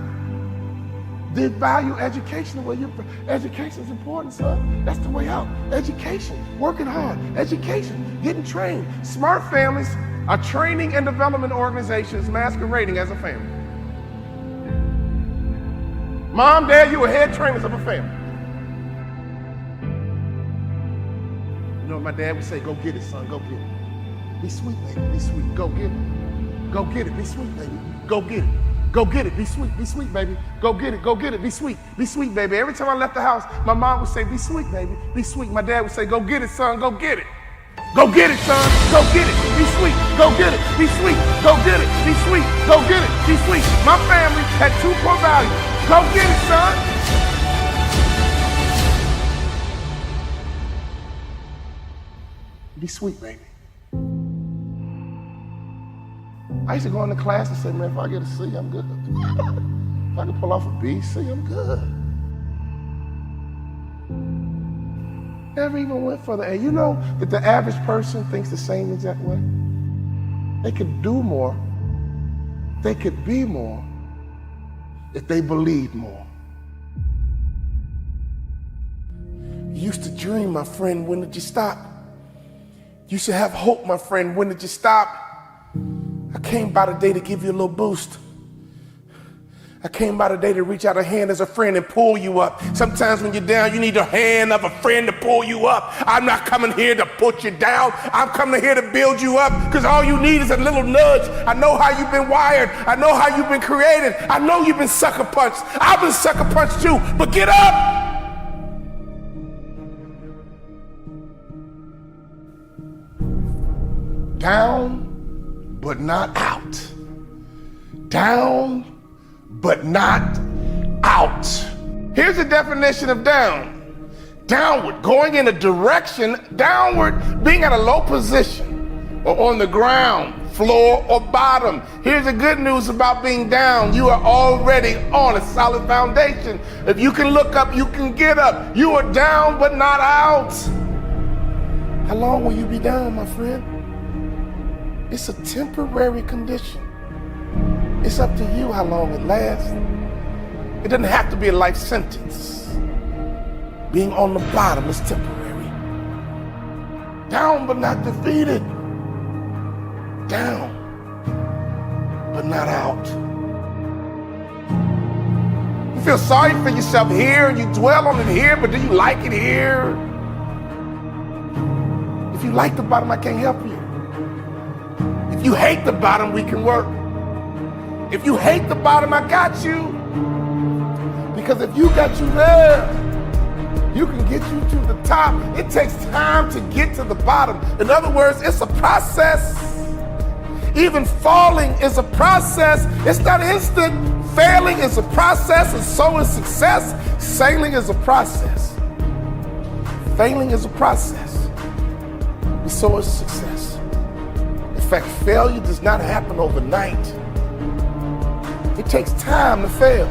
devalue education the way education is important, son. That's the way out. Education, working hard, education, getting trained. Smart families are training and development organizations masquerading as a family. Mom, dad, you are head trainers of a family. You know what my dad would say? Go get it, son, go get it. Be sweet, baby, be sweet, go get it. Go get it, be sweet, baby, go get it. Go get it, be sweet, baby. Go get it, be sweet, baby. Every time I left the house, my mom would say, be sweet, baby, be sweet. My dad would say, go get it, son, go get it. Go get it, son, go get it, be sweet, go get it, be sweet, go get it, be sweet, go get it, be sweet. My family had two core values. Go get it, son. Be sweet, baby. I used to go into class and say, man, if I get a C, I'm good. If I can pull off a B, C, I'm good. Never even went for the A. You know that the average person thinks the same exact way? They could do more, they could be more, if they believed more. You used to dream, my friend, when did you stop? You used to have hope, my friend, when did you stop? I came by today to give you a little boost. I came by today to reach out a hand as a friend and pull you up. Sometimes when you're down, you need a hand of a friend to pull you up. I'm not coming here to put you down. I'm coming here to build you up, because all you need is a little nudge. I know how you've been wired. I know how you've been created. I know you've been sucker punched. I've been sucker punched too, but get up. Down, but not out. Down, but not out. Here's the definition of down. Downward, going in a direction, downward, being at a low position or on the ground, floor or bottom. Here's the good news about being down. You are already on a solid foundation. If you can look up, you can get up. You are down, but not out. How long will you be down, my friend? It's a temporary condition. It's up to you how long it lasts. It doesn't have to be a life sentence. Being on the bottom is temporary. Down but not defeated. Down but not out. You feel sorry for yourself here and you dwell on it here, but do you like it here? If you like the bottom, I can't help you. If you hate the bottom, we can work. If you hate the bottom, I got you. Because if you got you there, you can get you to the top. It takes time to get to the bottom. In other words, it's a process. Even falling is a process. It's not instant. Failing is a process, and so is success. Sailing is a process. Failing is a process, and so is success. In fact, failure does not happen overnight. It takes time to fail.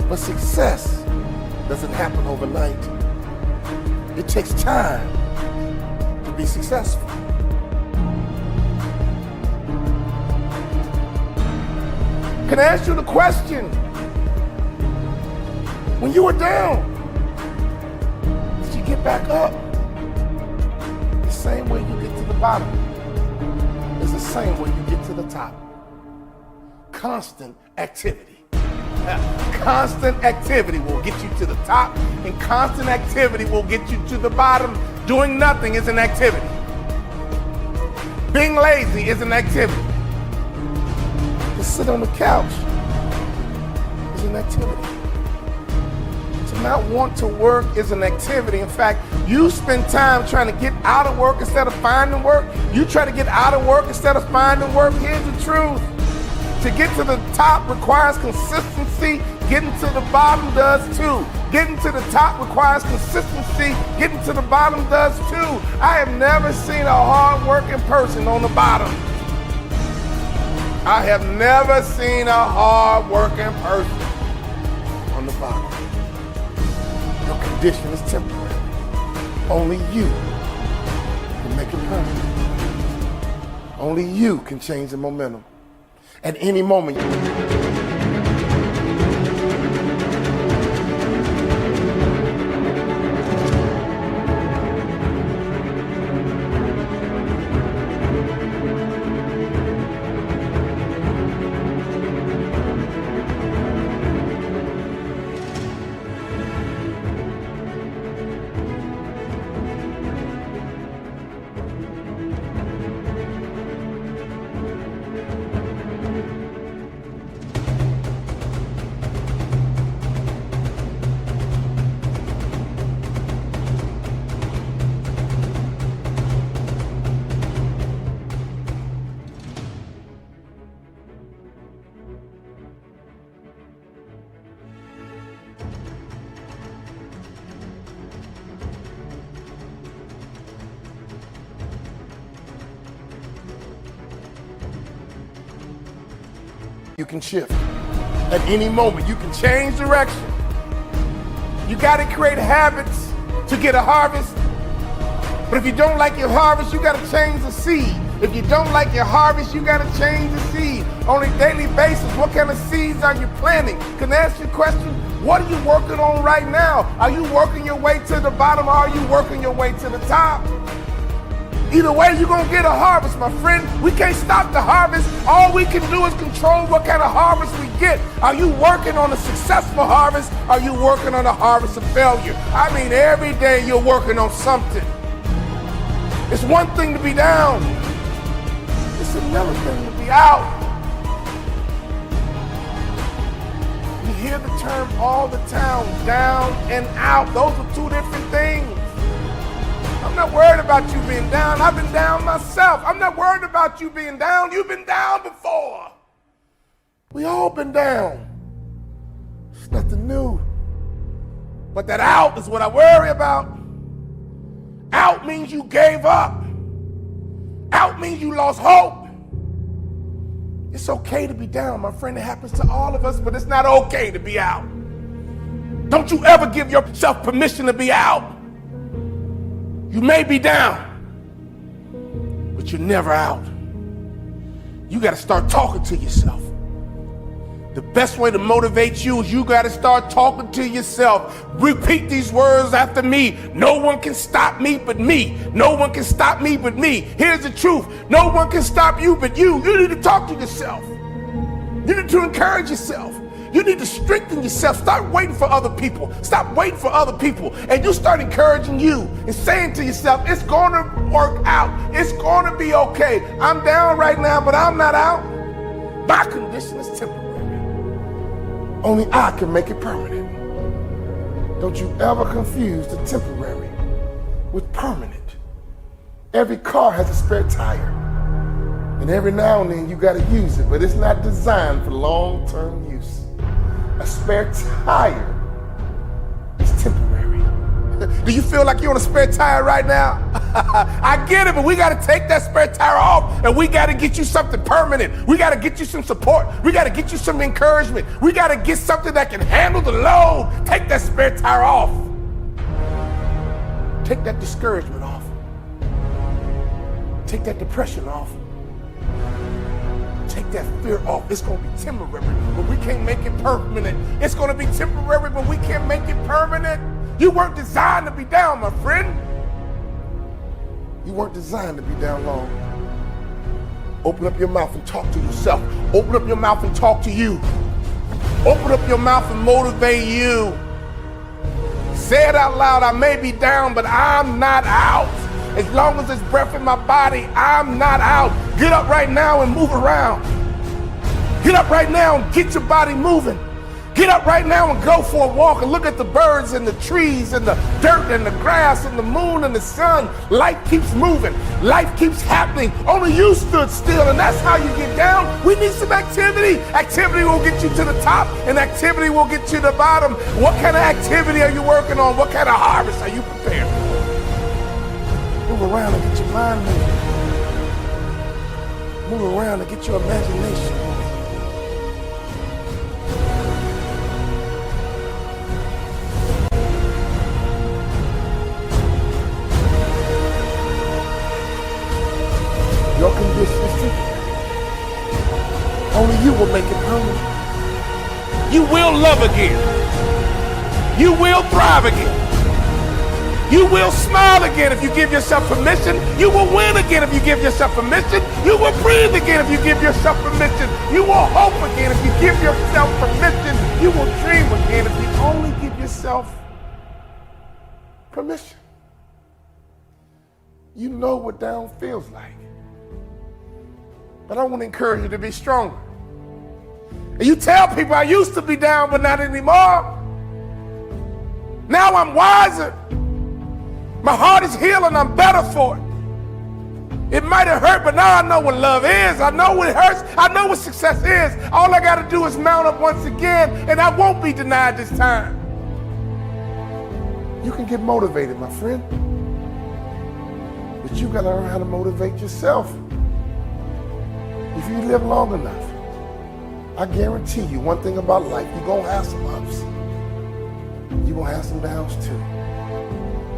But success doesn't happen overnight. It takes time to be successful. Can I ask you the question? When you were down, did you get back up? The same way you get to the bottom is the same way you get to the top. Constant activity. Constant activity will get you to the top, and constant activity will get you to the bottom. Doing nothing is an activity. Being lazy is an activity. To sit on the couch is an activity. To not want to work is an activity. In fact, you spend time trying to get out of work instead of finding work. You try to get out of work instead of finding work. Here's the truth. To get to the top requires consistency. Getting to the bottom does too. Getting to the top requires consistency. Getting to the bottom does too. I have never seen a hard-working person on the bottom. I have never seen a hard-working person on the bottom. Your condition is temporary. Only you can make it permanent. Only you can change the momentum. At any moment. You can shift. At any moment, you can change direction. You got to create habits to get a harvest. But if you don't like your harvest, you got to change the seed. If you don't like your harvest, you got to change the seed. On a daily basis, what kind of seeds are you planting? Can I ask you a question? What are you working on right now? Are you working your way to the bottom, or are you working your way to the top? Either way, you're going to get a harvest, my friend. We can't stop the harvest. All we can do is control what kind of harvest we get. Are you working on a successful harvest? Are you working on a harvest of failure? I mean, every day you're working on something. It's one thing to be down. It's another thing to be out. You hear the term all the time, down and out. Those are two different things. I'm not worried about you being down. I've been down myself. I'm not worried about you being down. You've been down before. We all been down. It's nothing new. But that out is what I worry about. Out means you gave up. Out means you lost hope. It's okay to be down, my friend. It happens to all of us, but it's not okay to be out. Don't you ever give yourself permission to be out. You may be down, but but you're never out. You got to start talking to yourself. The best way to motivate you is you got to start talking to yourself. Repeat these words after me. No one can stop me but me. No one can stop me but me. Here's the truth. No one can stop you but you. You need to talk to yourself. You need to encourage yourself. You need to strengthen yourself. Stop waiting for other people. Stop waiting for other people. And you start encouraging you and saying to yourself, it's going to work out. It's going to be okay. I'm down right now, but I'm not out. My condition is temporary. Only I can make it permanent. Don't you ever confuse the temporary with permanent. Every car has a spare tire. And every now and then you got to use it, but it's not designed for long-term use. A spare tire is temporary. Do you feel like you're on a spare tire right now? I get it, but we got to take that spare tire off and we got to get you something permanent. We got to get you some support. We got to get you some encouragement. We got to get something that can handle the load. Take that spare tire off. Take that discouragement off. Take that depression off. Take that fear off. It's going to be temporary, but we can't make it permanent. It's going to be temporary, but we can't make it permanent. You weren't designed to be down, my friend. You weren't designed to be down long. Open up your mouth and talk to yourself. Open up your mouth and talk to you. Open up your mouth and motivate you. Say it out loud. I may be down, but I'm not out. As long as there's breath in my body, I'm not out. Get up right now and move around. Get up right now and get your body moving. Get up right now and go for a walk and look at the birds and the trees and the dirt and the grass and the moon and the sun. Life keeps moving. Life keeps happening. Only you stood still, and that's how you get down. We need some activity. Activity will get you to the top, and activity will get you to the bottom. What kind of activity are you working on? What kind of harvest are you preparing for? Move around and get your mind moving. Move around and get your imagination moving. Your condition is temporary. Only you will make it permanent. You will love again. You will thrive again. You will smile again if you give yourself permission. You will win again if you give yourself permission. You will breathe again if you give yourself permission. You will hope again if you give yourself permission. You will dream again if you only give yourself permission. You know what down feels like. But I want to encourage you to be stronger. And you tell people I used to be down, but not anymore. Now I'm wiser. My heart is healing. I'm better for it. It might have hurt, but now I know what love is. I know what hurts. I know what success is. All I got to do is mount up once again, and I won't be denied this time. You can get motivated, my friend. But you got to learn how to motivate yourself. If you live long enough, I guarantee you one thing about life, you're going to have some ups. You're going to have some downs too.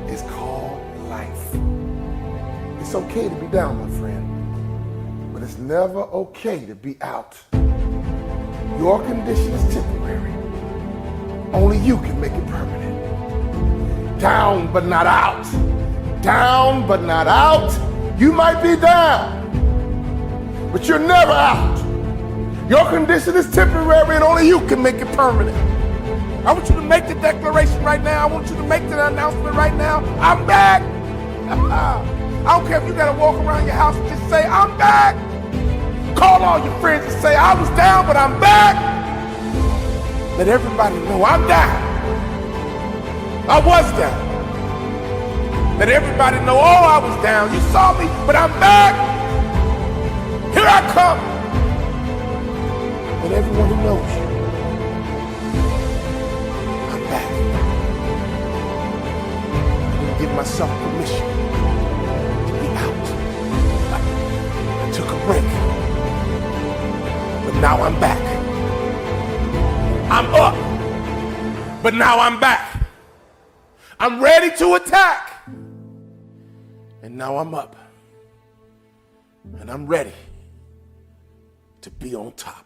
It's called life. It's okay to be down, my friend, but it's never okay to be out. Your condition is temporary. Only you can make it permanent. Down, but not out. Down, but not out. You might be down, but you're never out. Your condition is temporary and only you can make it permanent. I want you to make the declaration right now. I want you to make the announcement right now. I'm back. I don't care if you got to walk around your house and just say, I'm back. Call all your friends and say, I was down, but I'm back. Let everybody know I'm down. I was down. Let everybody know, oh, I was down. You saw me, but I'm back. Here I come. And everyone who knows you, I'm back. I didn't give myself permission to be out. I took a break. But now I'm back. I'm up. But now I'm back. I'm ready to attack. And now I'm up. And I'm ready to be on top.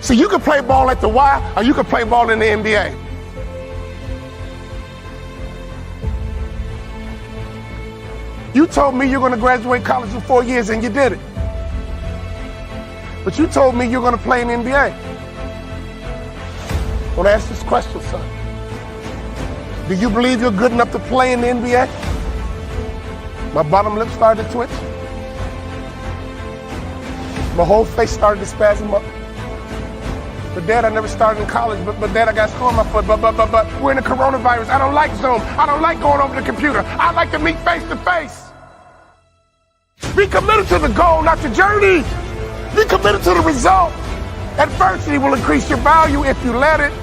See, you can play ball at the Y or you can play ball in the NBA. You told me you're going to graduate college in 4 years and you did it. But you told me you're going to play in the NBA. I want to ask this question, son. Do you believe you're good enough to play in the NBA? My bottom lip started to twitch. My whole face started to spasm up. But Dad, I never started in college, but Dad, I got school on my foot, but we're in the coronavirus. I don't like Zoom. I don't like going over the computer. I like to meet face to face. Be committed to the goal, not the journey. Be committed to the result. Adversity will increase your value if you let it.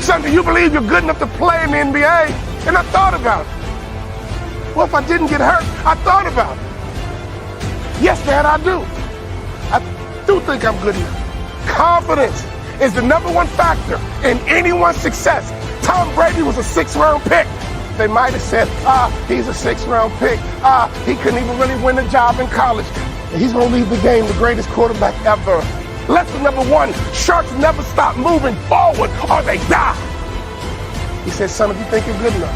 Son, do you believe you're good enough to play in the NBA? And I thought about it. Well, if I didn't get hurt, I thought about it. Yes, Dad, I do. I do think I'm good enough. Confidence is the #1 factor in anyone's success. Tom Brady was a 6th-round pick. They might have said, he's a 6th-round pick. He couldn't even really win a job in college. And he's going to leave the game the greatest quarterback ever. Lesson #1, sharks never stop moving forward or they die. He said, son, if you think you're good enough,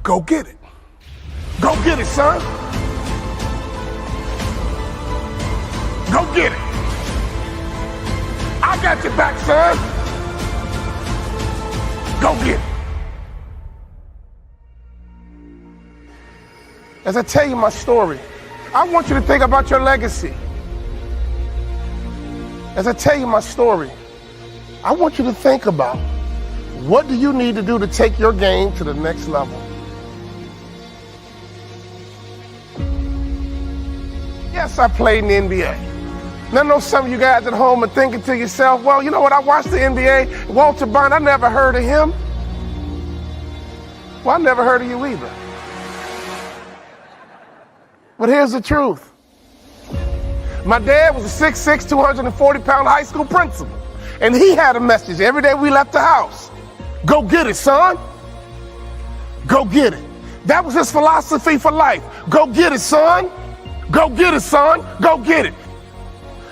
go get it. Go get it, son. Go get it. I got your back, son. Go get it. As I tell you my story, I want you to think about your legacy. As I tell you my story, I want you to think about what do you need to do to take your game to the next level. Yes, I played in the NBA. And I know some of you guys at home are thinking to yourself, well, you know what, I watched the NBA, Walter Bond, I never heard of him. Well, I never heard of you either. But here's the truth. My dad was a 6'6", 240-pound high school principal. And he had a message every day we left the house. Go get it, son. Go get it. That was his philosophy for life. Go get it, son. Go get it, son. Go get it.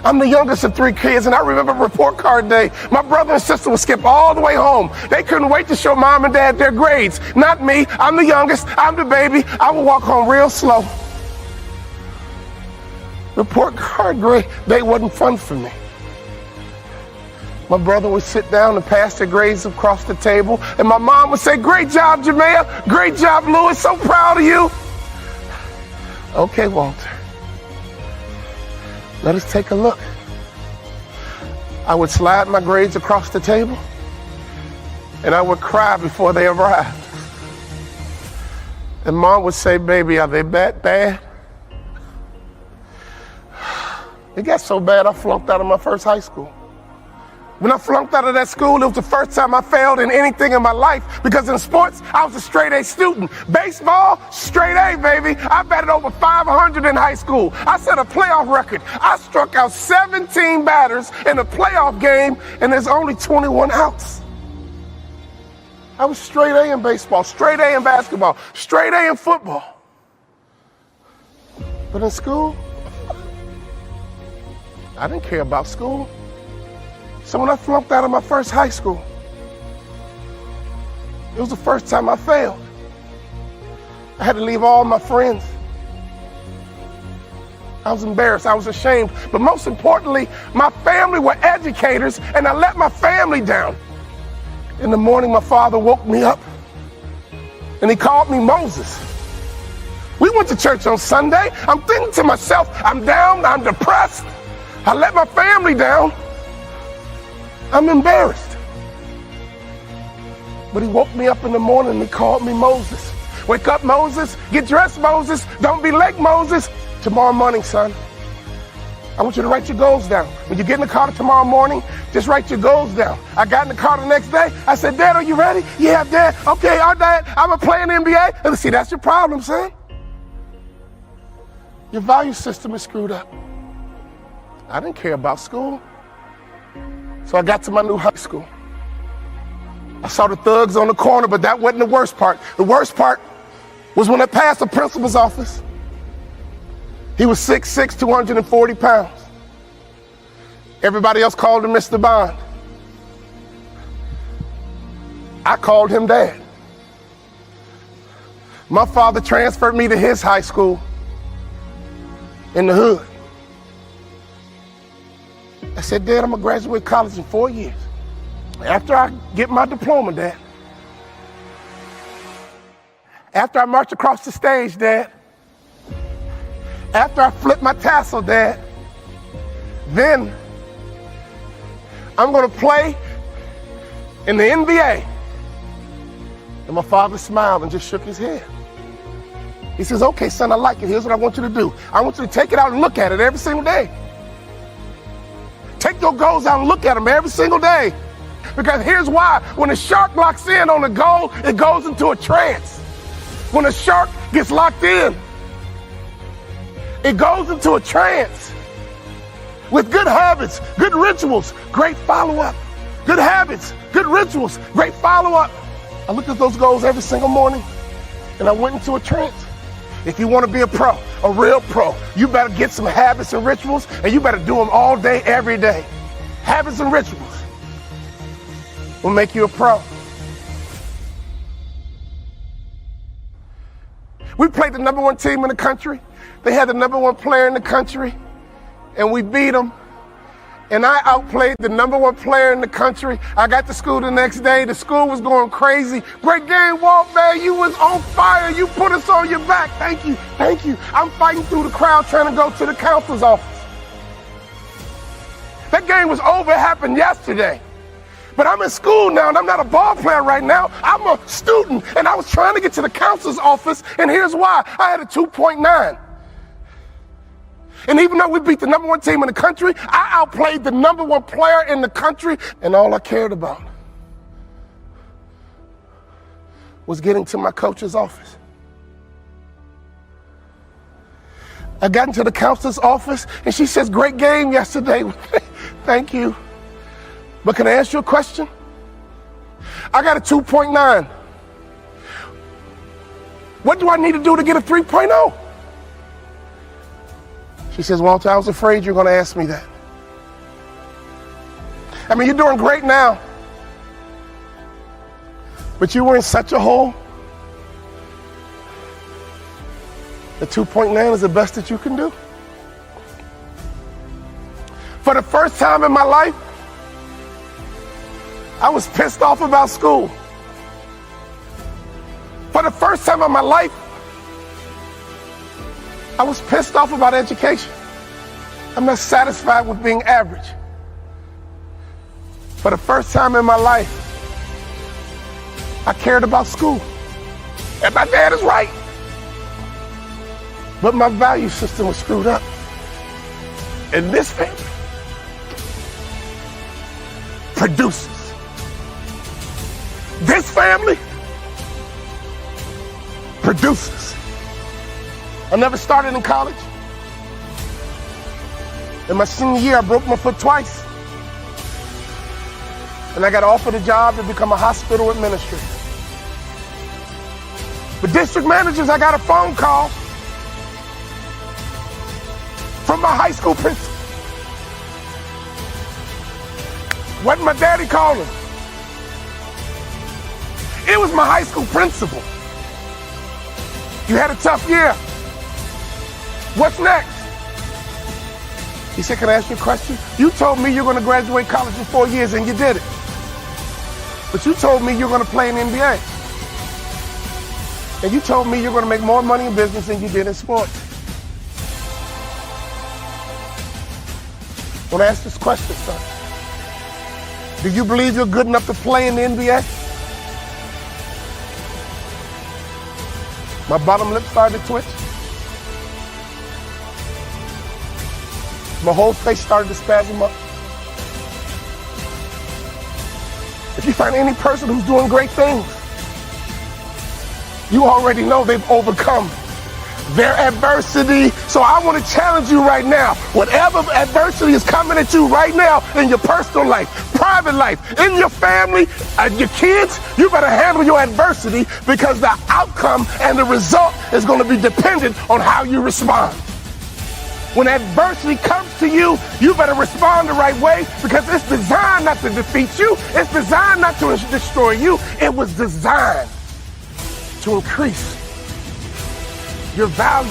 I'm the youngest of 3 kids, and I remember report card day. My brother and sister would skip all the way home. They couldn't wait to show mom and dad their grades. Not me. I'm the youngest. I'm the baby. I would walk home real slow. Report card day wasn't fun for me. My brother would sit down and pass the grades across the table, and my mom would say, great job, Jamea. Great job, Louis. So proud of you. Okay, Walter. Let us take a look. I would slide my grades across the table, and I would cry before they arrived. And Mom would say, baby, are they that bad? It got so bad I flunked out of my first high school. When I flunked out of that school, it was the first time I failed in anything in my life, because in sports, I was a straight A student. Baseball, straight A, baby. I batted over 500 in high school. I set a playoff record. I struck out 17 batters in a playoff game, and there's only 21 outs. I was straight A in baseball, straight A in basketball, straight A in football. But in school, I didn't care about school. So when I flunked out of my first high school, it was the first time I failed. I had to leave all my friends. I was embarrassed, I was ashamed, but most importantly, my family were educators, and I let my family down. In the morning, my father woke me up, and he called me Moses. We went to church on Sunday. I'm thinking to myself, I'm down, I'm depressed. I let my family down. I'm embarrassed. But he woke me up in the morning and he called me Moses. Wake up, Moses. Get dressed, Moses. Don't be late, Moses. Tomorrow morning, son, I want you to write your goals down. When you get in the car tomorrow morning, just write your goals down. I got in the car the next day. I said, Dad, are you ready? Yeah, Dad. Okay, all right, I'm going to play in the NBA. And see, that's your problem, son. Your value system is screwed up. I didn't care about school. So I got to my new high school. I saw the thugs on the corner, but that wasn't the worst part. The worst part was when I passed the principal's office. He was 6'6", 240 pounds. Everybody else called him Mr. Bond. I called him Dad. My father transferred me to his high school in the hood. I said, Dad, I'm gonna graduate college in 4 years. After I get my diploma, Dad. After I march across the stage, Dad. After I flip my tassel, Dad. Then I'm gonna play in the NBA. And my father smiled and just shook his head. He says, okay, son, I like it. Here's what I want you to do. I want you to take it out and look at it every single day. Take your goals out and look at them every single day. Because here's why. When a shark locks in on a goal, it goes into a trance. When a shark gets locked in, it goes into a trance. With good habits, good rituals, great follow-up. Good habits, good rituals, great follow-up. I looked at those goals every single morning, and I went into a trance. If you want to be a pro, a real pro, you better get some habits and rituals, and you better do them all day, every day. Habits and rituals will make you a pro. We played the #1 team in the country. They had the #1 player in the country, and we beat them. And I outplayed the #1 player in the country. I got to school the next day. The school was going crazy. Great game, Walt, man. You was on fire. You put us on your back. Thank you. Thank you. I'm fighting through the crowd trying to go to the counselor's office. That game was over. It happened yesterday. But I'm in school now, and I'm not a ball player right now. I'm a student, and I was trying to get to the counselor's office, and here's why. I had a 2.9. And even though we beat the #1 team in the country, I outplayed the #1 player in the country, and all I cared about was getting to my coach's office. I got into the counselor's office, and she says, great game yesterday. Thank you. But can I ask you a question? I got a 2.9. What do I need to do to get a 3.0? She says, Walter, I was afraid you're going to ask me that. I mean, you're doing great now, but you were in such a hole. The 2.9 is the best that you can do. For the first time in my life, I was pissed off about school. For the first time in my life, I was pissed off about education. I'm not satisfied with being average. For the first time in my life, I cared about school. And my dad is right. But my value system was screwed up. And this family produces. This family produces. I never started in college. In my senior year, I broke my foot twice. And I got offered a job to become a hospital administrator. But district managers, I got a phone call from my high school principal. Wasn't my daddy calling. It was my high school principal. You had a tough year. What's next? He said, can I ask you a question? You told me you're going to graduate college in 4 years, and you did it. But you told me you're going to play in the NBA. And you told me you're going to make more money in business than you did in sports. I want to ask this question, son. Do you believe you're good enough to play in the NBA? My bottom lip started to twitch. My whole face started to spasm up. If you find any person who's doing great things, you already know they've overcome their adversity. So I want to challenge you right now. Whatever adversity is coming at you right now in your personal life, private life, in your family, your kids, you better handle your adversity, because the outcome and the result is going to be dependent on how you respond. When adversity comes to you, you better respond the right way, because it's designed not to defeat you. It's designed not to destroy you. It was designed to increase your value.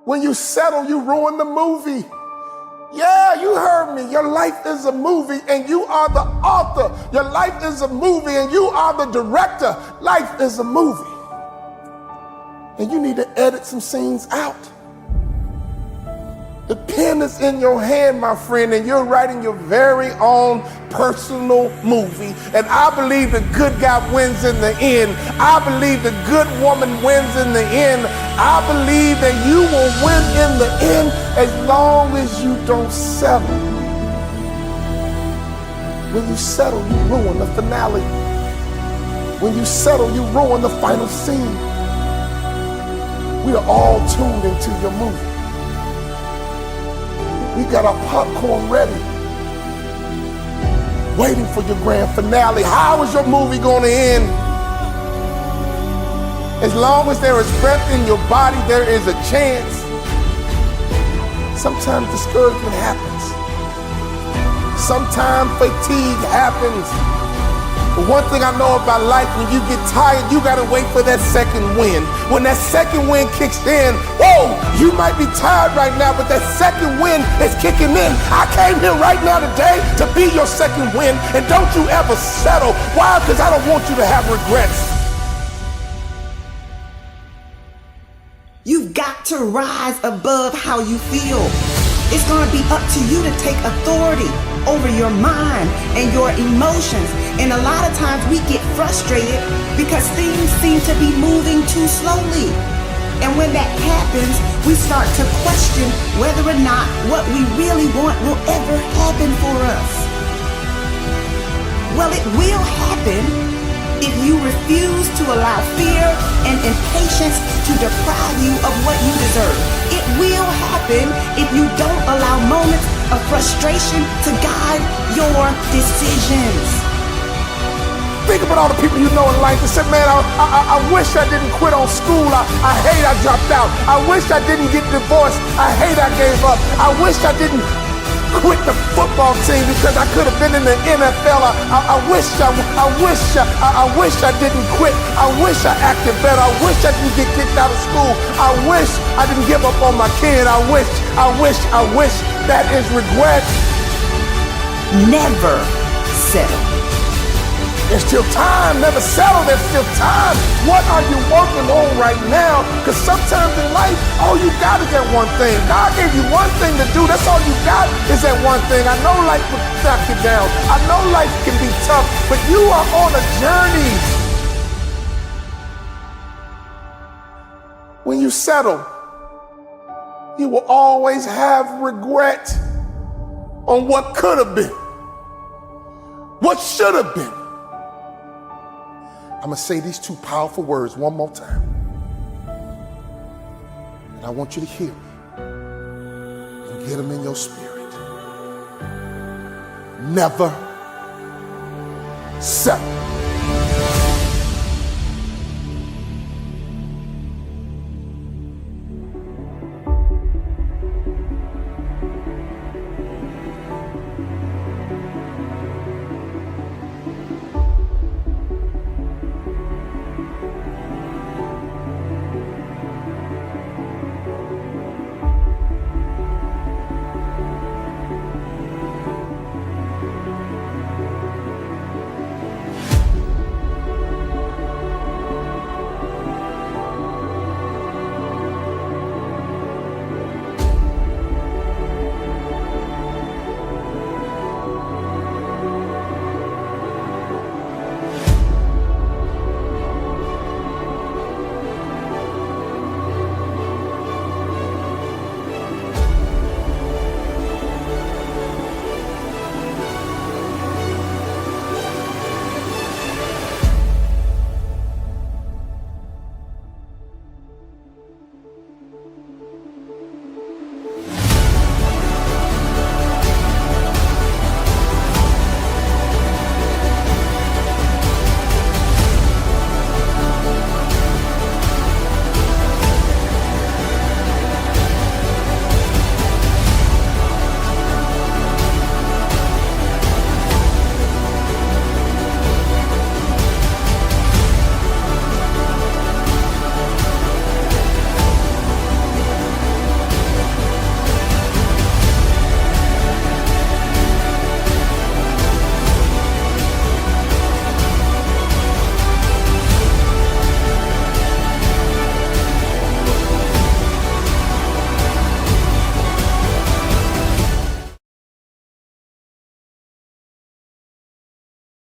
When you settle, you ruin the movie. Yeah, you heard me. Your life is a movie and you are the author. Your life is a movie and you are the director. Life is a movie. And you need to edit some scenes out. The pen is in your hand, my friend, and you're writing your very own personal movie. And I believe the good guy wins in the end. I believe the good woman wins in the end. I believe that you will win in the end as long as you don't settle. When you settle, you ruin the finale. When you settle, you ruin the final scene. We are all tuned into your movie. We got our popcorn ready, waiting for your grand finale. How is your movie going to end? As long as there is breath in your body, there is a chance. Sometimes discouragement happens. Sometimes fatigue happens. But one thing I know about life, when you get tired, you gotta wait for that second wind. When that second wind kicks in, whoa, you might be tired right now, but that second wind is kicking in. I came here right now today to be your second wind, and don't you ever settle. Why? Because I don't want you to have regrets. You've got to rise above how you feel. It's gonna be up to you to take authority over your mind and your emotions. And a lot of times we get frustrated because things seem to be moving too slowly. And when that happens, we start to question whether or not what we really want will ever happen for us. Well, it will happen if you refuse to allow fear and impatience to deprive you of what you deserve. It will happen if you don't allow moments of frustration to guide your decisions. Think about all the people you know in life that said, man, I wish I didn't quit on school. I hate I dropped out. I wish I didn't get divorced. I hate I gave up. I wish I didn't quit the football team because I could have been in the NFL. I wish I didn't quit. I wish I acted better. I wish I didn't get kicked out of school. I wish I didn't give up on my kid. I wish. That is regret. Never settle. There's still time. Never settle. There's still time. What are you working on right now? Because sometimes in life, all you got is that one thing. God gave you one thing to do. That's all you got is that one thing. I know life will knock you down. I know life can be tough, but you are on a journey. When you settle, you will always have regret on what could have been, what should have been. I'm going to say these two powerful words one more time. And I want you to hear me and get them in your spirit. Never settle.